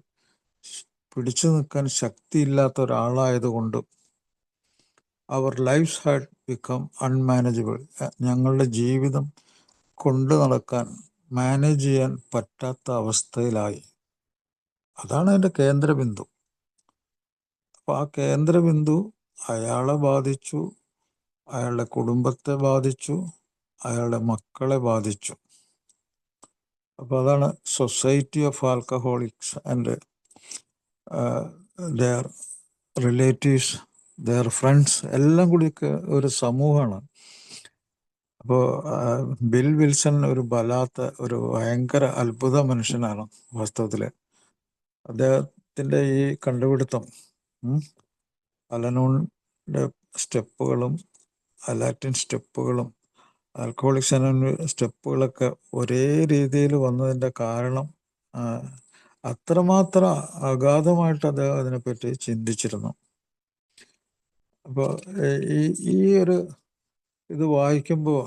പിടിച്ചു നിൽക്കാൻ ശക്തിയില്ലാത്ത ഒരാളായതുകൊണ്ട് our lifes had become unmanageable. ഞങ്ങളുടെ ജീവിതം കൊണ്ടു നടക്കാൻ, മാനേജ് ചെയ്യാൻ പറ്റാത്ത അവസ്ഥയിലായി. അതാണ് അതിൻ്റെ കേന്ദ്രബിന്ദു. അപ്പോൾ ആ കേന്ദ്രബിന്ദു അയാളെ ബാധിച്ചു, അയാളുടെ കുടുംബത്തെ ബാധിച്ചു, അയാളുടെ മക്കളെ ബാധിച്ചു. അപ്പോൾ അതാണ് society of alcoholics and their relatives, their friends എല്ലാം കൂടിയൊക്കെ ഒരു സമൂഹമാണ്. അപ്പോൾ ബിൽ വിൽസൺ ഒരു ഒരു ഭയങ്കര അത്ഭുത മനുഷ്യനാണ് വാസ്തവത്തിൽ. അദ്ദേഹത്തിൻ്റെ ഈ കണ്ടുപിടുത്തം അലനോണിൻ്റെ സ്റ്റെപ്പുകളും ലാറ്റിൻ സ്റ്റെപ്പുകളും ആൽക്കഹോളിക്സ് അനോണിമസ് സ്റ്റെപ്പുകളൊക്കെ ഒരേ രീതിയിൽ വന്നതിൻ്റെ കാരണം അത്രമാത്രം അഗാധമായിട്ട് അദ്ദേഹം അതിനെപ്പറ്റി ചിന്തിച്ചിരുന്നു. അപ്പോൾ ഈ ഒരു ഇത് വായിക്കുമ്പോൾ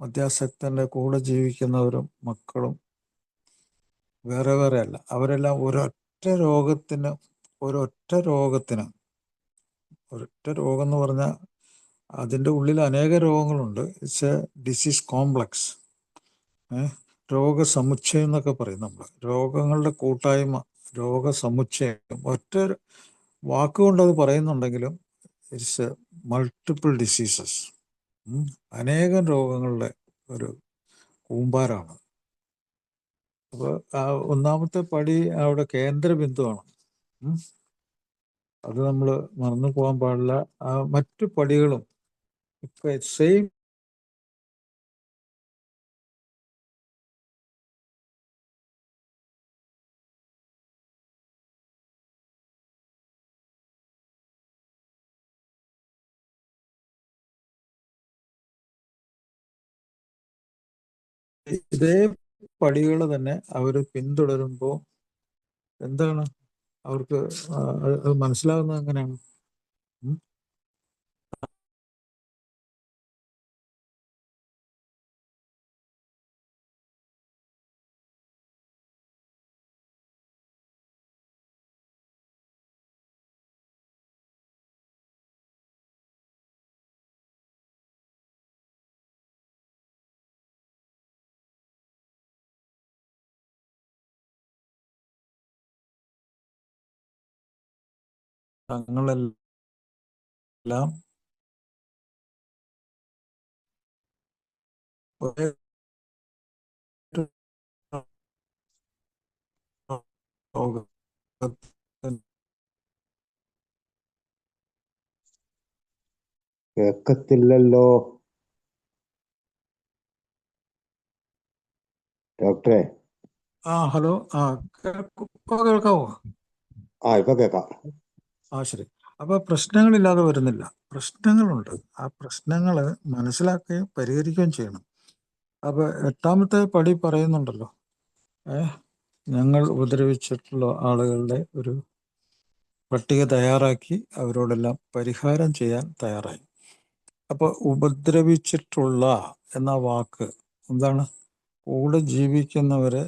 മദ്യാസക്തൻ്റെ കൂടെ ജീവിക്കുന്നവരും മക്കളും വേറെ വേറെ അല്ല. അവരെല്ലാം ഒരൊറ്റ രോഗം എന്ന് പറഞ്ഞാൽ അതിൻ്റെ ഉള്ളിൽ അനേക രോഗങ്ങളുണ്ട്. It's a disease complex. രോഗസമുച്ചയം എന്നൊക്കെ പറയും നമ്മൾ. രോഗങ്ങളുടെ കൂട്ടായ്മ, രോഗസമുച്ചയം. ഒറ്റ വാക്കുകൊണ്ട് അത് പറയുന്നുണ്ടെങ്കിലും ഇറ്റ്സ് മൾട്ടിപ്പിൾ ഡിസീസസ്. അനേകം രോഗങ്ങളുടെ ഒരു കൂമ്പാരമാണ്. അപ്പോൾ ആ ഒന്നാമത്തെ പടി അവിടെ കേന്ദ്രബിന്ദുവാണ്. അത് നമ്മൾ മറന്നു പോകാൻ പാടില്ല. ആ മറ്റു പടികളും ഇപ്പൊ സെയിം ഇതേ പടികൾ തന്നെ അവർ പിന്തുടരുമ്പോൾ എന്താണ് അവർക്ക് അത് മനസ്സിലാകുന്നത് എങ്ങനെയാണ്? തങ്ങളെല്ലാം ഒരേ കേക്കത്തില്ലല്ലോ ഡോക്ടറെ. ഹലോ. കേൾക്കാവോ? ഇപ്പൊ കേക്കാം. ശരി. അപ്പൊ പ്രശ്നങ്ങളില്ലാതെ വരുന്നില്ല. പ്രശ്നങ്ങളുണ്ട്. ആ പ്രശ്നങ്ങൾ മനസ്സിലാക്കുകയും പരിഹരിക്കുകയും ചെയ്യണം. അപ്പൊ 8ാമത്തെ പടി പറയുന്നുണ്ടല്ലോ, ഞങ്ങൾ ഉപദ്രവിച്ചിട്ടുള്ള ആളുകളുടെ ഒരു പട്ടിക തയ്യാറാക്കി അവരോടെല്ലാം പരിഹാരം ചെയ്യാൻ തയ്യാറായി. അപ്പോൾ ഉപദ്രവിച്ചിട്ടുള്ള എന്ന വാക്ക് എന്താണ്? കൂടെ ജീവിക്കുന്നവരെ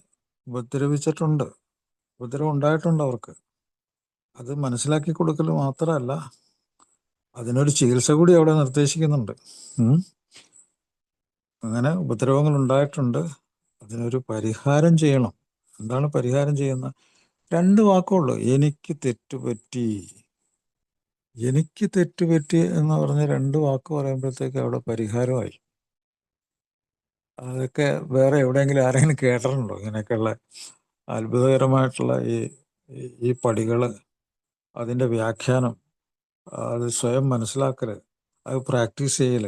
ഉപദ്രവിച്ചിട്ടുണ്ട്, ഉപദ്രവം ഉണ്ടായിട്ടുണ്ട് അവർക്ക്. അത് മനസ്സിലാക്കി കൊടുക്കൽ മാത്രമല്ല, അതിനൊരു ചികിത്സ കൂടി അവിടെ നിർദ്ദേശിക്കുന്നുണ്ട്. അങ്ങനെ ഉപദ്രവങ്ങൾ ഉണ്ടായിട്ടുണ്ട്, അതിനൊരു പരിഹാരം ചെയ്യണം. എന്താണ് പരിഹാരം ചെയ്യുന്നത്? 2 വാക്കുള്ളൂ. എനിക്ക് തെറ്റുപറ്റി. എനിക്ക് തെറ്റുപറ്റി എന്ന് പറഞ്ഞ് 2 വാക്ക് പറയുമ്പോഴത്തേക്ക് അവിടെ പരിഹാരമായി. അതൊക്കെ വേറെ എവിടെയെങ്കിലും ആരെങ്കിലും കേട്ടിട്ടുണ്ടോ? ഇങ്ങനെയൊക്കെയുള്ള അത്ഭുതകരമായിട്ടുള്ള ഈ പടികൾ, അതിൻ്റെ വ്യാഖ്യാനം, അത് സ്വയം മനസ്സിലാക്കൽ, അത് പ്രാക്ടീസ് ചെയ്യൽ,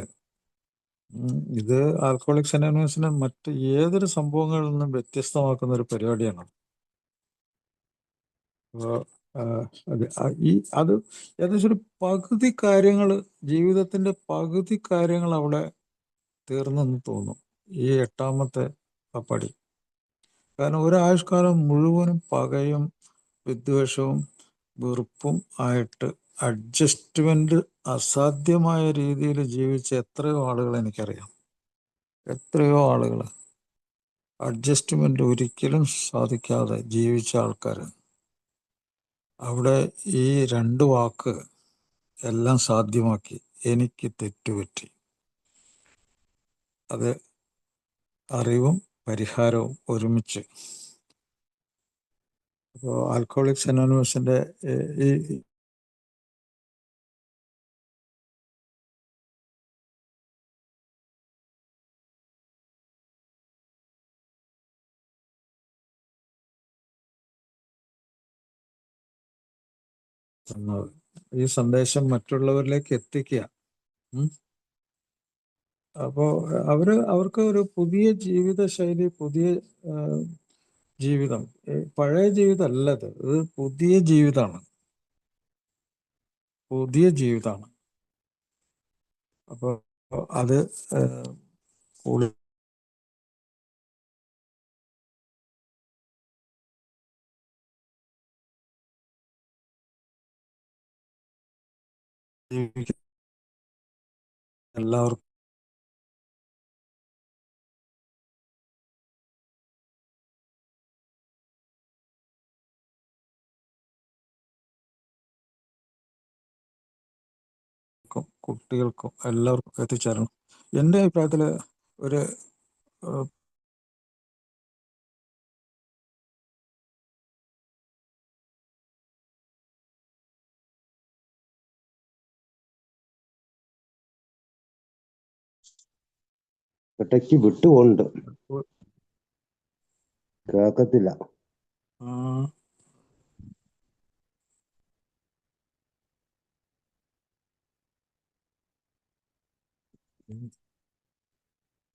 ഇത് ആൽക്കഹോളിക്സ് അനോണിമസിനെ മറ്റ് ഏതൊരു സംഭവങ്ങളിൽ നിന്നും വ്യത്യസ്തമാക്കുന്ന ഒരു പരിപാടിയാണ്. അത് ഏകദേശം ഒരു പകുതി കാര്യങ്ങൾ, ജീവിതത്തിൻ്റെ പകുതി കാര്യങ്ങൾ അവിടെ തീർന്നെന്ന് തോന്നും ഈ 8ാമത്തെ പടി. കാരണം ഒരായുഷ്കാലം മുഴുവനും പകയും വിദ്വേഷവും വെറുപ്പും ആയിട്ട് അഡ്ജസ്റ്റ്മെന്റ് അസാധ്യമായ രീതിയിൽ ജീവിച്ച എത്രയോ ആളുകൾ എനിക്കറിയാം. എത്രയോ ആളുകൾ അഡ്ജസ്റ്റ്മെന്റ് ഒരിക്കലും സാധിക്കാതെ ജീവിച്ച ആൾക്കാർ. അവിടെ ഈ രണ്ട് വാക്ക് എല്ലാം സാധ്യമാക്കി. എനിക്ക് തെറ്റുപറ്റി. അത് അറിവും പരിഹാരവും ഒരുമിച്ച്. അപ്പോൾ ആൽക്കഹോളിക്സ് അനോണിമസിന്റെ ഈ ഈ സന്ദേശം മറ്റുള്ളവരിലേക്ക് എത്തിക്കുക. അപ്പോൾ അവർക്ക് ഒരു പുതിയ ജീവിത ശൈലി, പുതിയ ജീവിതം, പഴയ ജീവിതമല്ല ഇത് പുതിയ ജീവിതമാണ്. പുതിയ ജീവിതമാണ്. അപ്പോൾ അത് എല്ലാവർക്കും കുട്ടികൾക്കും എല്ലാവർക്കും എത്തിച്ചേരണം. എൻ്റെ അഭിപ്രായത്തിൽ ഒരു ഇടയ്ക്ക് വിട്ടുപോണ്ട്, കേക്കത്തില്ല.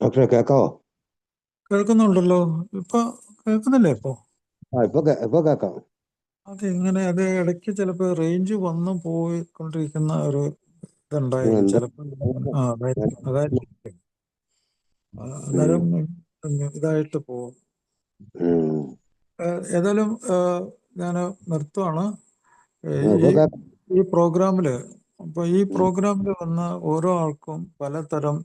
ഡോക്ടറെ കേക്കാവോ? കേൾക്കുന്നുണ്ടല്ലോ. ഇപ്പൊ കേൾക്കുന്നില്ലേ? ഇപ്പൊ കേക്കാം. അത് ഇടയ്ക്ക് ചിലപ്പോൾ റേഞ്ച് വന്നു പോയിക്കൊണ്ടിരിക്കുന്ന ഒരു ഇതുണ്ടായിരിക്കും ചിലപ്പോൾ. അതായിരിക്കും അന്നേരം ഇതായിട്ട് പോകും. ഏതായാലും ഞാൻ നിർത്തുവാണ് ഈ പ്രോഗ്രാമില്. അപ്പൊ ഈ പ്രോഗ്രാമിൽ വന്ന ഓരോ ആൾക്കും പലതരം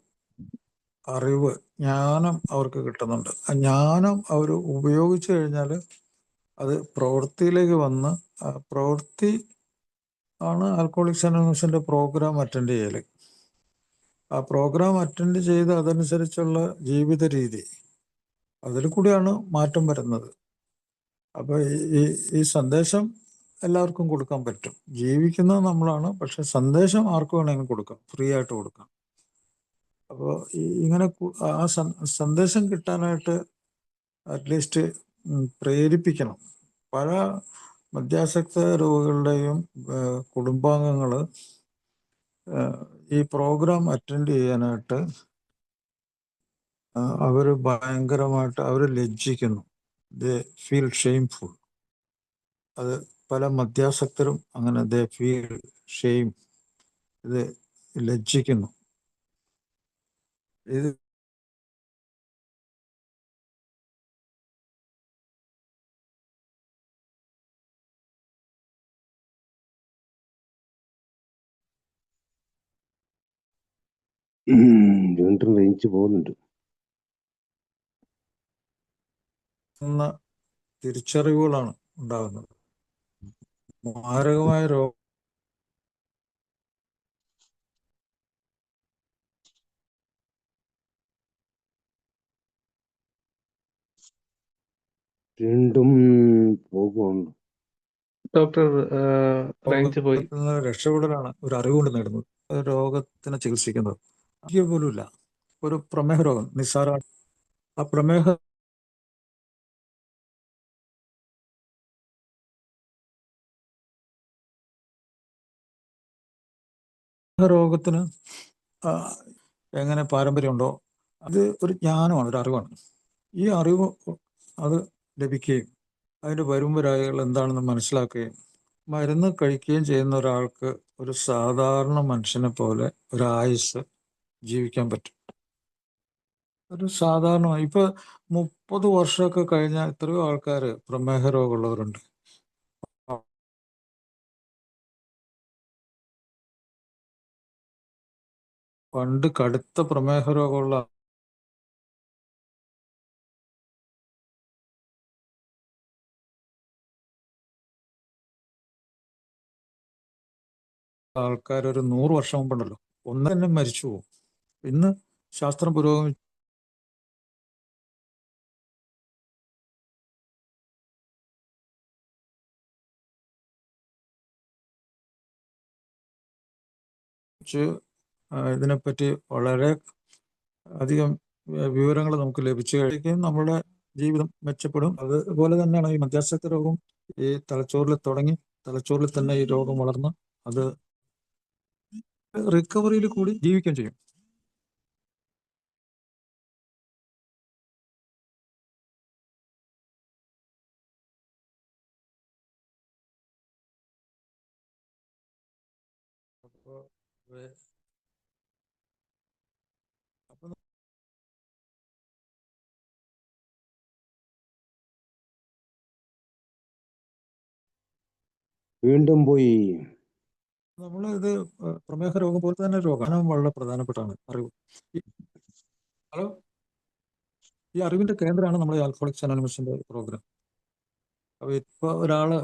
അറിവ്, ജ്ഞാനം അവർക്ക് കിട്ടുന്നുണ്ട്. ആ ജ്ഞാനം അവർ ഉപയോഗിച്ചു കഴിഞ്ഞാൽ അത് പ്രവൃത്തിയിലേക്ക് വന്ന് പ്രവൃത്തി ആണ് ആൽക്കഹോളിക്സ് അനോണിമസിന്റെ പ്രോഗ്രാം അറ്റൻഡ് ചെയ്യൽ. ആ പ്രോഗ്രാം അറ്റൻഡ് ചെയ്ത് അതനുസരിച്ചുള്ള ജീവിത രീതി, അതിൽ കൂടിയാണ് മാറ്റം വരുന്നത്. അപ്പൊ ഈ സന്ദേശം എല്ലാവർക്കും കൊടുക്കാൻ പറ്റും. ജീവിക്കുന്നത് നമ്മളാണ്, പക്ഷെ സന്ദേശം ആർക്ക് വേണമെങ്കിലും കൊടുക്കാം, ഫ്രീ ആയിട്ട് കൊടുക്കാം. അപ്പോൾ ഇങ്ങനെ ആ സന്ദേശം കിട്ടാനായിട്ട് അറ്റ്ലീസ്റ്റ് പ്രേരിപ്പിക്കണം. പല മദ്യാസക്ത രോഗികളുടെയും കുടുംബാംഗങ്ങൾ ഈ പ്രോഗ്രാം അറ്റൻഡ് ചെയ്യാനായിട്ട് അവർ ഭയങ്കരമായിട്ട് ലജ്ജിക്കുന്നു. They feel shameful. അത് പല മദ്യാസക്തരും അങ്ങനെ ദേ ഫീൽ ഷെയിം, ഇത് ലജ്ജിക്കുന്നു. ഇത് വീണ്ടും റേഞ്ച് പോകുന്നുണ്ട്. തിരിച്ചറിവുകളാണ് ഉണ്ടാകുന്നത്. മാരകമായ രോഗം വീണ്ടും പോകുന്നു. ഡോക്ടർ റേഞ്ച് പോയി. രക്ഷപ്പെടലാണ് ഒരു അറിവ് കൊണ്ട് നേടുന്നത്. രോഗത്തിനെ ചികിത്സിക്കുന്നത് പോലുമില്ല. ഒരു പ്രമേഹ രോഗം നിസ്സാരമാണ്. ആ പ്രമേഹ രോഗത്തിന് എങ്ങനെ പാരമ്പര്യമുണ്ടോ, അത് ഒരു ജ്ഞാനമാണ്, ഒരു അറിവാണ്. ഈ അറിവ് അത് ലഭിക്കുകയും അതിൻ്റെ വരുംവരായികൾ എന്താണെന്ന് മനസ്സിലാക്കുകയും മരുന്ന് കഴിക്കുകയും ചെയ്യുന്ന ഒരാൾക്ക് ഒരു സാധാരണ മനുഷ്യനെ പോലെ ഒരായുസ് ജീവിക്കാൻ പറ്റും. ഒരു സാധാരണ ഇപ്പൊ 30 വർഷമൊക്കെ കഴിഞ്ഞ എത്രയോ ആൾക്കാർ പ്രമേഹ രോഗമുള്ളവരുണ്ട്. പണ്ട് കടുത്ത പ്രമേഹ രോഗമുള്ള ആൾക്കാർ ഒരു 100 വർഷം മുമ്പുണ്ടല്ലോ, ഒന്ന് തന്നെ മരിച്ചു പോകും. ഇന്ന് ശാസ്ത്രം പുരോഗമിച്ചു ഇതിനെപ്പറ്റി വളരെ അധികം വിവരങ്ങൾ നമുക്ക് ലഭിച്ചു കഴിയും. നമ്മുടെ ജീവിതം മെച്ചപ്പെടും. അതുപോലെ തന്നെയാണ് ഈ മദ്യാസക്ത രോഗം. ഈ തലച്ചോറിൽ തുടങ്ങി തലച്ചോറിൽ തന്നെ ഈ രോഗം വളർന്ന് അത് റിക്കവറിയിൽ കൂടി ജീവിക്കുകയും ചെയ്യും. അപ്പൊ വീണ്ടും പോയി. നമ്മൾ ഇത് പ്രമേഹ രോഗം പോലെ തന്നെ രോഗം വളരെ പ്രധാനപ്പെട്ടാണ് അറിവ്. ഹലോ, ഈ അറിവിന്റെ കേന്ദ്രമാണ് നമ്മുടെ ആൽക്കഹോളിക്സ് അനോണിമസിന്റെ പ്രോഗ്രാം. അപ്പൊ ഇപ്പൊ ഒരാള്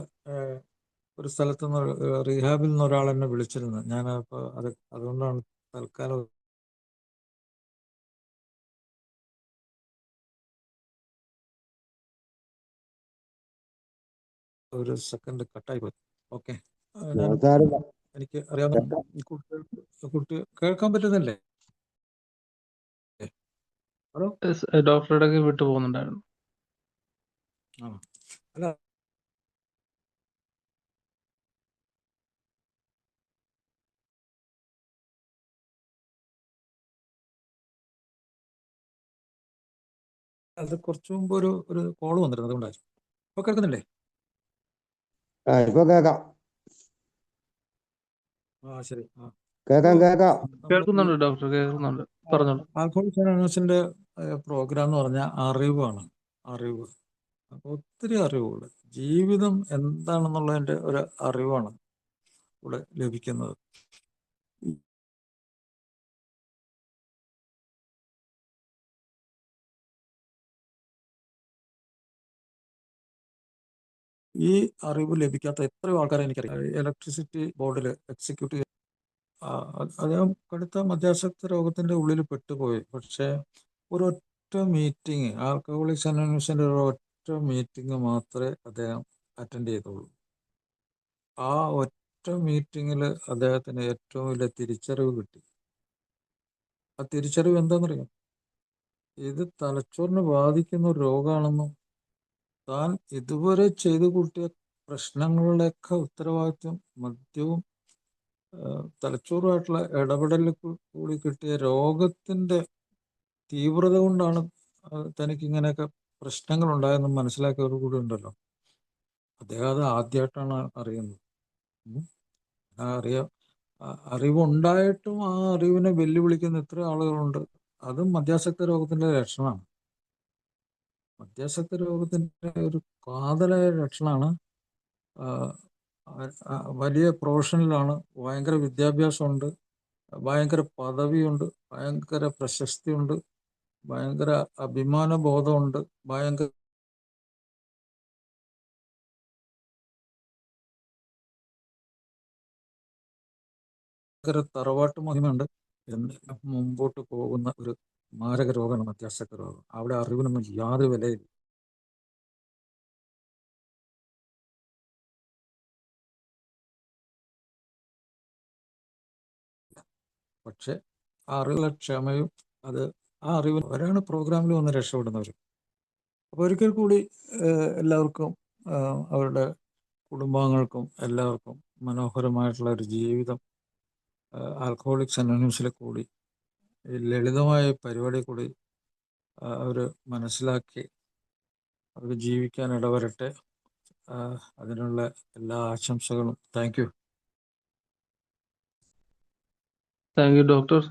ഒരു സ്ഥലത്ത് നിന്ന് റീഹാബിൽ നിന്ന് ഒരാൾ എന്നെ വിളിച്ചിരുന്നു. ഞാൻ ഇപ്പൊ അതുകൊണ്ടാണ് തൽക്കാലം ഒരു സെക്കൻഡ് കട്ടായി പോയി. ഓക്കെ, ഞാൻ സാരമില്ല. എനിക്ക് അറിയാവുന്ന കുട്ടി കേൾക്കാൻ പറ്റുന്നില്ലേ? ഹലോ, ഡോക്ടറുടെ വിട്ടു പോകുന്നുണ്ടായിരുന്നു. അല്ല, അത് കുറച്ചു മുമ്പ് ഒരു കോള് വന്നിരുന്നു, അതുകൊണ്ടായിരുന്നു. ഇപ്പൊ കേൾക്കുന്നില്ലേ? ഇപ്പൊ കേക്കാം. ശരി. കേക്കാം. കേൾക്കുന്നുണ്ട് ഡോക്ടർ, കേൾക്കുന്നുണ്ട്. പറഞ്ഞോളൂ. ആൽക്കഹോളിക്സ് അനോണിമസിന്റെ പ്രോഗ്രാം എന്ന് പറഞ്ഞാൽ അറിവാണ്. അറിവ്. അപ്പൊ ഒത്തിരി അറിവുകൾ, ജീവിതം എന്താണെന്നുള്ളതിന്റെ ഒരു അറിവാണ് ഇവിടെ ലഭിക്കുന്നത്. ഈ അറിവ് ലഭിക്കാത്ത എത്രയോ ആൾക്കാരെ എനിക്കറിയാം. ഇലക്ട്രിസിറ്റി ബോർഡിൽ എക്സിക്യൂട്ടീവ് അദ്ദേഹം കടുത്ത മദ്യാസക്ത രോഗത്തിന്റെ ഉള്ളിൽ പെട്ടുപോയി. പക്ഷെ ഒരൊറ്റ മീറ്റിംഗ്, ആൽക്കഹോളിക്സ് അനോണിമസിന്റെ ഒരൊറ്റ മീറ്റിംഗ് മാത്രമേ അദ്ദേഹം അറ്റൻഡ് ചെയ്തുള്ളൂ. ആ ഒറ്റ മീറ്റിങ്ങിൽ അദ്ദേഹത്തിന് ഏറ്റവും വലിയ തിരിച്ചറിവ് കിട്ടി. ആ തിരിച്ചറിവ് എന്താണെന്നറിയാം? ഇത് തലച്ചോറിനെ ബാധിക്കുന്ന ഒരു രോഗമാണെന്നും താൻ ഇതുവരെ ചെയ്തു കൂട്ടിയ പ്രശ്നങ്ങളുടെയൊക്കെ ഉത്തരവാദിത്വം മദ്യവും തലച്ചോറുമായിട്ടുള്ള ഇടപെടലിൽ കൂടി കിട്ടിയ രോഗത്തിന്റെ തീവ്രത കൊണ്ടാണ് തനിക്ക് ഇങ്ങനെയൊക്കെ പ്രശ്നങ്ങൾ ഉണ്ടായെന്ന് മനസ്സിലാക്കിയവർ കൂടി ഉണ്ടല്ലോ. അദ്ദേഹം അത് ആദ്യമായിട്ടാണ് അറിയുന്നത്. അറിവുണ്ടായിട്ടും ആ അറിവിനെ വെല്ലുവിളിക്കുന്ന എത്ര ആളുകളുണ്ട്. അതും മദ്യാസക്ത രോഗത്തിന്റെ ലക്ഷണമാണ്. മദ്യാസക്ത രോഗത്തിന്റെ ഒരു കാതലായ ലക്ഷണമാണ്. വലിയ പ്രൊഫഷണലാണ്, ഭയങ്കര വിദ്യാഭ്യാസമുണ്ട്, ഭയങ്കര പദവിയുണ്ട്, ഭയങ്കര പ്രശസ്തിയുണ്ട്, ഭയങ്കര അഭിമാന ബോധമുണ്ട്, ഭയങ്കര തറവാട്ട് മഹിമയുണ്ട്. എന്നെല്ലാം മുമ്പോട്ട് പോകുന്ന ഒരു മാരക രോഗമാണ് മദ്യാസക്ത രോഗം. അവിടെ അറിവിനൊന്നും യാതൊരു വിലയില്ല. പക്ഷെ ആ അറിവുള്ള ക്ഷമയും ആ അറിവ് അവരാണ് പ്രോഗ്രാമിൽ വന്ന് രക്ഷപ്പെടുന്നവർ. അപ്പോൾ ഒരിക്കൽ കൂടി എല്ലാവർക്കും അവരുടെ കുടുംബാംഗങ്ങൾക്കും എല്ലാവർക്കും മനോഹരമായിട്ടുള്ള ഒരു ജീവിതം ആൽക്കഹോളിക്സ് അനോണിമസിൽ കൂടി ഈ ലളിതമായ പരിപാടി കൂടി അവർ മനസ്സിലാക്കി അവർ ജീവിക്കാൻ ഇടവരട്ടെ. അതിനുള്ള എല്ലാ ആശംസകളും. Thank you. Thank you doctor.